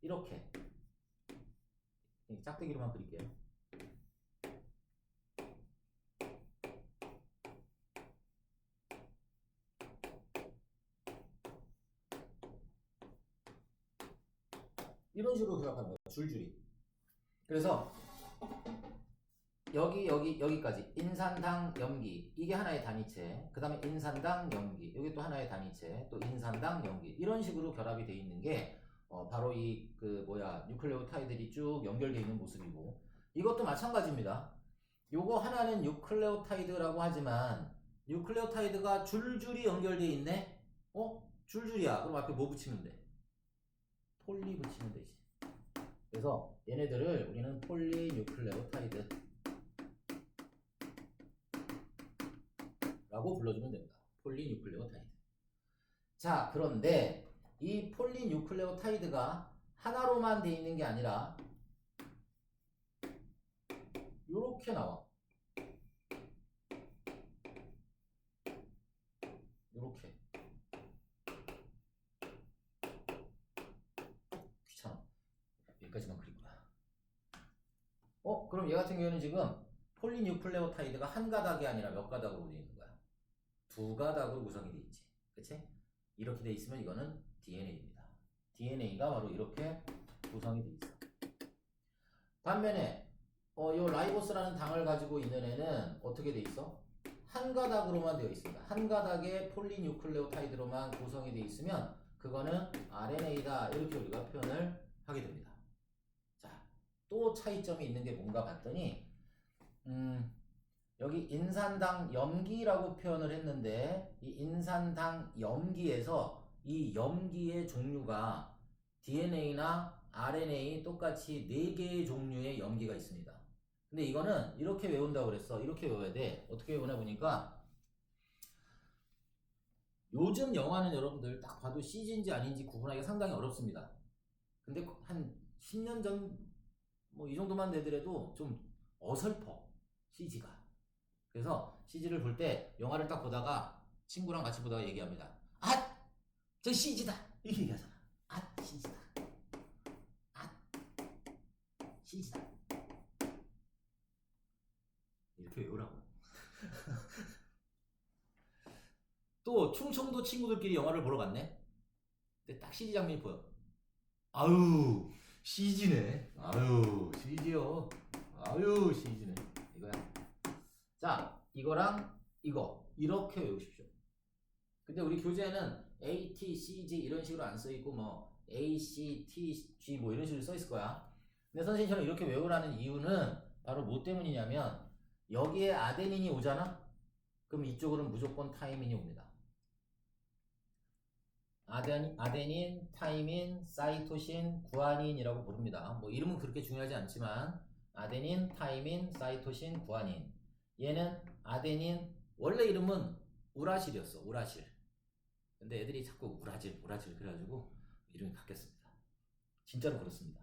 이렇게 짝대기로만 그릴게요. 이런 식으로 결합하는 거야. 줄줄이. 그래서 여기까지 인산당 염기 이게 하나의 단위체, 그 다음에 인산당 염기 여기 또 하나의 단위체, 또 인산당 염기 이런 식으로 결합이 되어 있는 게 바로 이 뉴클레오타이드들이 쭉 연결되어 있는 모습이고, 이것도 마찬가지입니다. 요거 하나는 뉴클레오타이드라고 하지만 뉴클레오타이드가 줄줄이 연결되어 있네. 줄줄이야. 그럼 앞에 뭐 붙이면 돼? 폴리 붙이면 되지. 그래서 얘네들을 우리는 폴리뉴클레오타이드 라고 불러주면 됩니다. 폴리뉴클레오타이드. 자, 그런데 이 폴리뉴클레오타이드가 하나로만 돼 있는 게 아니라 요렇게 나와. 요렇게. 귀찮아. 여기까지만 그릴 거야. 그럼 얘 같은 경우는 지금 폴리뉴클레오타이드가 한 가닥이 아니라 몇 가닥으로 되어 있는 거야? 두 가닥으로 구성이 되어 있지. 그치? 이렇게 되어 있으면 이거는 DNA입니다. DNA가 바로 이렇게 구성이 되어 있어. 반면에 요 라이보스라는 당을 가지고 있는 애는 어떻게 되어 있어? 한 가닥으로만 되어 있습니다. 한 가닥의 폴리뉴클레오타이드로만 구성이 되어 있으면 그거는 RNA다 이렇게 우리가 표현을 하게 됩니다. 자, 또 차이점이 있는 게 뭔가 봤더니 여기 인산당 염기라고 표현을 했는데 이 인산당 염기에서 이 염기의 종류가 DNA나 RNA 똑같이 4개의 종류의 염기가 있습니다. 근데 이거는 이렇게 외운다고 그랬어. 이렇게 외워야 돼. 어떻게 외우나 보니까 요즘 영화는 여러분들 딱 봐도 CG인지 아닌지 구분하기가 상당히 어렵습니다. 근데 한 10년 전 뭐 이 정도만 되더라도 좀 어설퍼 CG가. 그래서 CG를 볼 때 영화를 딱 보다가 친구랑 같이 보다가 얘기합니다. 아! 저 CG다! 이렇게 얘기하잖아. 아! CG다. 아! CG다. 이렇게 외우라고. 또 충청도 친구들끼리 영화를 보러 갔네. 근데 딱 CG 장면이 보여. 아유 CG네. 아유 CG요. 아유 CG네. 이거야. 자, 이거랑 이거 이렇게 외우십시오. 근데 우리 교재에는 A, T, C, G 이런 식으로 안 써있고 뭐 A, C, T, G 뭐 이런 식으로 써있을 거야. 근데 선생님처럼 이렇게 외우라는 이유는 바로 뭐 때문이냐면 여기에 아데닌이 오잖아? 그럼 이쪽으로는 무조건 타이민이 옵니다. 아데닌, 타이민, 사이토신, 구아닌이라고 부릅니다. 뭐 이름은 그렇게 중요하지 않지만 아데닌, 타이민, 사이토신, 구아닌. 얘는 아데닌, 원래 이름은 우라실이었어. 우라실. 근데 애들이 자꾸 우라질 그래가지고 이름이 바뀌었습니다. 진짜로 그렇습니다.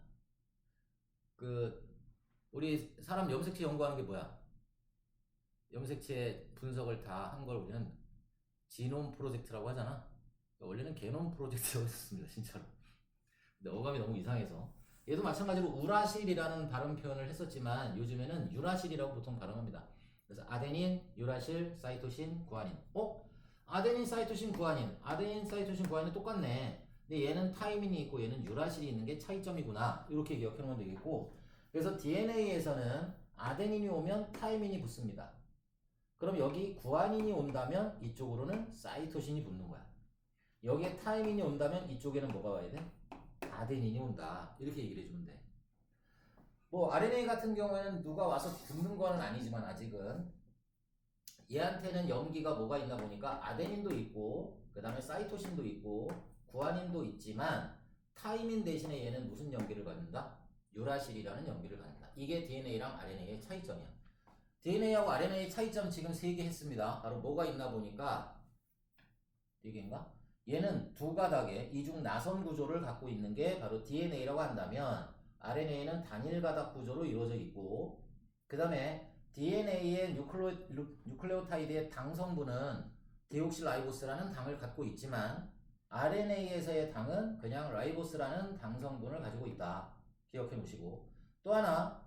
우리 사람 염색체 연구하는 게 뭐야? 염색체 분석을 다 한 걸 우리는 지놈 프로젝트라고 하잖아. 원래는 게놈 프로젝트라고 했었습니다. 진짜로. 근데 어감이 너무 이상해서. 얘도 마찬가지로 우라실이라는 발음 표현을 했었지만 요즘에는 유라실이라고 보통 발음합니다. 그래서 아데닌, 유라실, 사이토신, 구아닌. 아데닌, 사이토신, 구아닌. 아데닌, 사이토신, 구아닌 똑같네. 근데 얘는 타이민이 있고 얘는 유라실이 있는 게 차이점이구나. 이렇게 기억해 놓으면 되겠고. 그래서 DNA에서는 아데닌이 오면 타이민이 붙습니다. 그럼 여기 구아닌이 온다면 이쪽으로는 사이토신이 붙는 거야. 여기에 타이민이 온다면 이쪽에는 뭐가 와야 돼? 아데닌이 온다. 이렇게 얘기를 해주면 돼. 뭐 RNA 같은 경우에는 누가 와서 붙는 거는 아니지만 아직은 얘한테는 염기가 뭐가 있나 보니까 아데닌도 있고 그 다음에 사이토신도 있고 구아닌도 있지만 타이민 대신에 얘는 무슨 염기를 갖는다? 유라실이라는 염기를 갖는다. 이게 DNA랑 RNA의 차이점이야. DNA하고 RNA의 차이점 지금 3개 했습니다. 바로 뭐가 있나 보니까 4개인가? 얘는 두 가닥의 이중 나선 구조를 갖고 있는 게 바로 DNA라고 한다면 RNA는 단일 가닥 구조로 이루어져 있고 그 다음에 DNA의 뉴클레오타이드의 당 성분은 디옥실라이보스라는 당을 갖고 있지만 RNA에서의 당은 그냥 라이보스라는 당 성분을 가지고 있다. 기억해 놓으시고 또 하나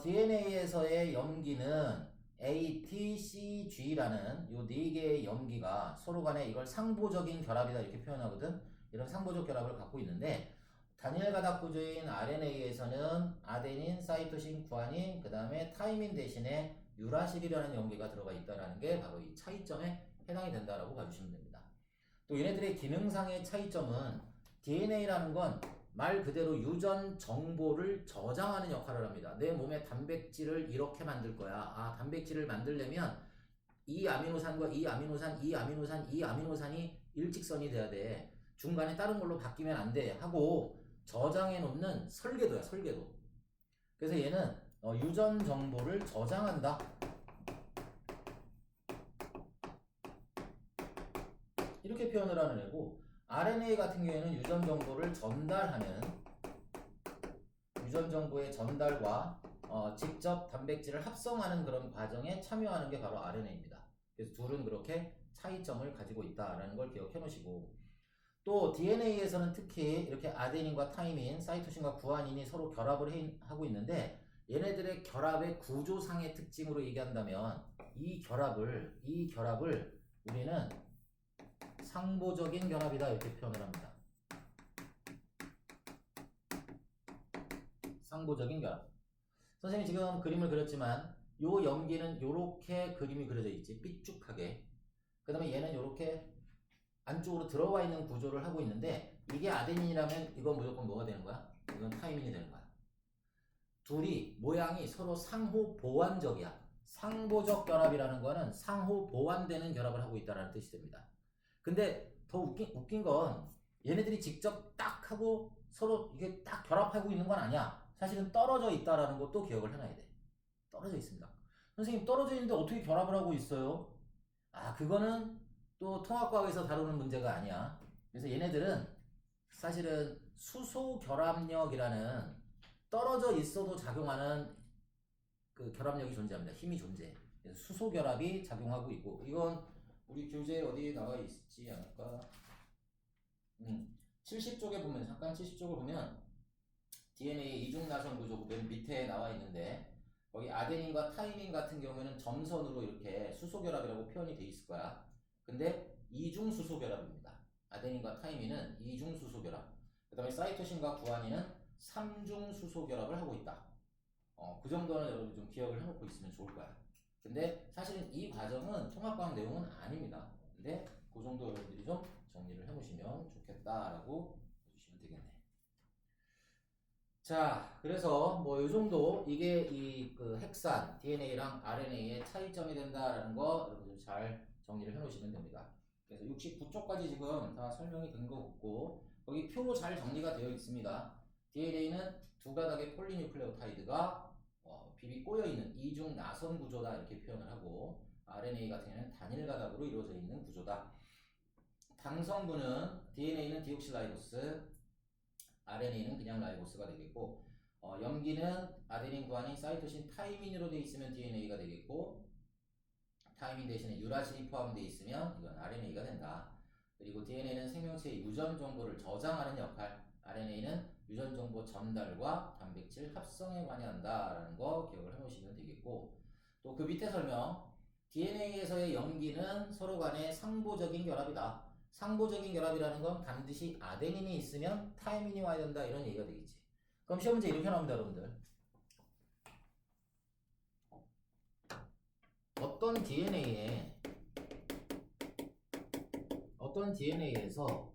DNA에서의 염기는 A, T, C, G라는 요 네 개의 염기가 서로 간에 이걸 상보적인 결합이다 이렇게 표현하거든. 이런 상보적 결합을 갖고 있는데 단일 가닥 구조인 RNA에서는 아데닌, 사이토신, 구아닌, 그 다음에 타이민 대신에 유라실이라는 염기가 들어가 있다는 게 바로 이 차이점에 해당이 된다라고 봐주시면 됩니다. 또 얘네들의 기능상의 차이점은 DNA라는 건 말 그대로 유전 정보를 저장하는 역할을 합니다. 내 몸의 단백질을 이렇게 만들 거야. 아, 단백질을 만들려면 이 아미노산과 이 아미노산, 이 아미노산, 이 아미노산이 일직선이 돼야 돼. 중간에 다른 걸로 바뀌면 안 돼. 하고 저장해 놓는 설계도야, 설계도. 그래서 얘는 유전 정보를 저장한다. 이렇게 표현을 하는 애고 RNA 같은 경우에는 유전 정보를 전달하는 유전 정보의 전달과 직접 단백질을 합성하는 그런 과정에 참여하는 게 바로 RNA입니다. 그래서 둘은 그렇게 차이점을 가지고 있다라는 걸 기억해 놓으시고 또 DNA에서는 특히 이렇게 아데닌과 타이민, 사이토신과 구아닌이 서로 결합을 하고 있는데 얘네들의 결합의 구조상의 특징으로 얘기한다면 이 결합을 우리는 상보적인 결합이다 이렇게 표현을 합니다. 상보적인 결합. 선생님이 지금 그림을 그렸지만 요 염기는 요렇게 그림이 그려져 있지. 삐쭉하게. 그 다음에 얘는 요렇게 안쪽으로 들어와 있는 구조를 하고 있는데 이게 아데닌이라면 이건 무조건 뭐가 되는 거야? 이건 타이민이 되는 거야. 둘이 모양이 서로 상호 보완적이야. 상보적 결합이라는 거는 상호 보완되는 결합을 하고 있다는 뜻이 됩니다. 근데 더 웃긴 건 얘네들이 직접 딱 하고 서로 이게 딱 결합하고 있는 건 아니야. 사실은 떨어져 있다라는 것도 기억을 해놔야 돼. 떨어져 있습니다. 선생님 떨어져 있는데 어떻게 결합을 하고 있어요? 아, 그거는 또 통합과학에서 다루는 문제가 아니야. 그래서 얘네들은 사실은 수소 결합력이라는 떨어져 있어도 작용하는 그 결합력이 존재합니다. 힘이 존재해. 그래서 수소 결합이 작용하고 있고 이건 우리 교재에 어디에 나와 있지 않을까? 70쪽에 보면 잠깐 70쪽을 보면 DNA 이중나선 구조 맨 밑에 나와 있는데 거기 아데닌과 타이민 같은 경우에는 점선으로 이렇게 수소결합이라고 표현이 돼 있을 거야. 근데 이중수소결합입니다. 아데닌과 타이민은 이중수소결합. 그 다음에 사이토신과 구아닌은 삼중수소결합을 하고 있다. 그 정도는 여러분 좀 기억을 해놓고 있으면 좋을 거야. 근데 사실은 이 과정은 통합과학 내용은 아닙니다. 근데 그 정도 여러분들이 좀 정리를 해놓으시면 좋겠다라고 해주시면 되겠네. 자, 그래서 뭐 요 정도 이게 이 그 핵산 DNA랑 RNA의 차이점이 된다라는 거 여러분들 잘 정리를 해놓으시면 됩니다. 그래서 69쪽까지 지금 다 설명이 된 거 같고 거기 표로 잘 정리가 되어 있습니다. DNA는 두 가닥의 폴리뉴클레오타이드가 비비 꼬여있는 이중 나선 구조다 이렇게 표현을 하고 RNA 같은 경우는 단일 가닥으로 이루어져 있는 구조다. 당 성분은 DNA는 디옥실라이보스, RNA는 그냥 라이보스가 되겠고 염기는 아데닌, 구아닌, 사이토신, 타이민으로 되어 있으면 DNA가 되겠고 타이민 대신에 유라신이 포함되어 있으면 이건 RNA가 된다. 그리고 DNA는 생명체의 유전 정보를 저장하는 역할, RNA는 유전 정보 전달과 단백질 합성에 관여한다라는 거 기억을 해놓으시면 되겠고 또 그 밑에 설명 DNA에서의 염기는 서로 간의 상보적인 결합이다. 상보적인 결합이라는 건 반드시 아데닌이 있으면 타이민이 와야 된다 이런 얘기가 되겠지. 그럼 시험 문제 이렇게 나옵니다, 여러분들. 어떤 DNA에서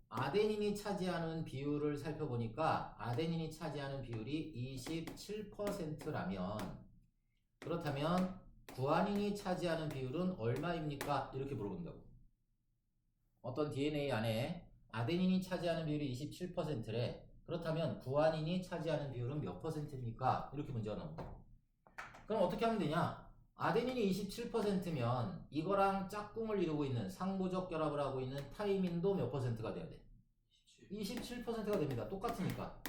아데닌이 차지하는 비율을 살펴보니까 아데닌이 차지하는 비율이 27%라면 그렇다면 구아닌이 차지하는 비율은 얼마입니까? 이렇게 물어본다고. 어떤 DNA 안에 아데닌이 차지하는 비율이 27%래. 그렇다면 구아닌이 차지하는 비율은 몇 %입니까? 이렇게 문제가 나옵니다. 그럼 어떻게 하면 되냐? 아데닌이 27%면 이거랑 짝꿍을 이루고 있는 상보적 결합을 하고 있는 타이민도 몇 %가 돼야 돼? 27%가 됩니다. 똑같으니까.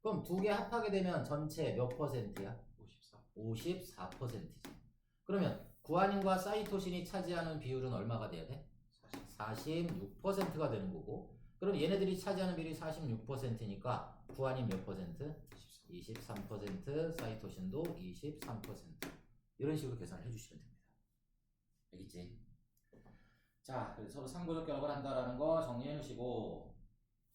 그럼 두 개 합하게 되면 전체 몇 %야? 54%지. 그러면 구아닌과 사이토신이 차지하는 비율은 얼마가 돼야 돼? 46%가 되는 거고. 그럼 얘네들이 차지하는 비율이 46%니까 구아닌 몇 %? 23%, 사이토신도 23%. 이런 식으로 계산을 해주시면 됩니다. 알겠지? 자, 그래서 서로 상보적 결합을 한다라는 거 정리해 놓으시고,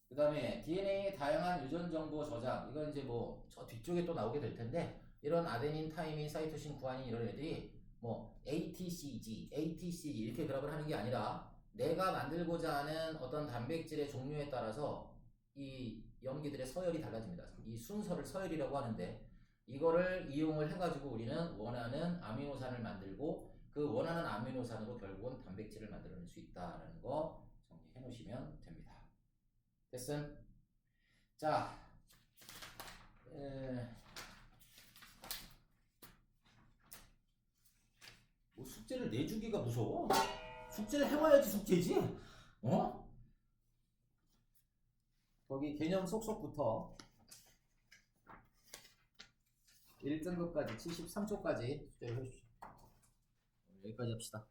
그 다음에 DNA의 다양한 유전 정보 저장, 이건 이제 뭐 저 뒤쪽에 또 나오게 될 텐데, 이런 아데닌, 타이민, 사이토신, 구아닌 이런 애들이 뭐 ATCG, ATCG 이렇게 결합을 하는 게 아니라 내가 만들고자 하는 어떤 단백질의 종류에 따라서 이 염기들의 서열이 달라집니다. 이 순서를 서열이라고 하는데 이거를 이용을 해가지고 우리는 원하는 아미노산을 만들고 그 원하는 아미노산으로 결국은 단백질을 만들어낼 수 있다라는 거 정리해 놓으시면 됩니다. 됐음? 자, 뭐 숙제를 내주기가 무서워? 숙제를 해와야지 숙제지? 어? 거기 개념 속속부터 1등급까지 73초까지 숙제를 해주십시오. 여기까지 합시다.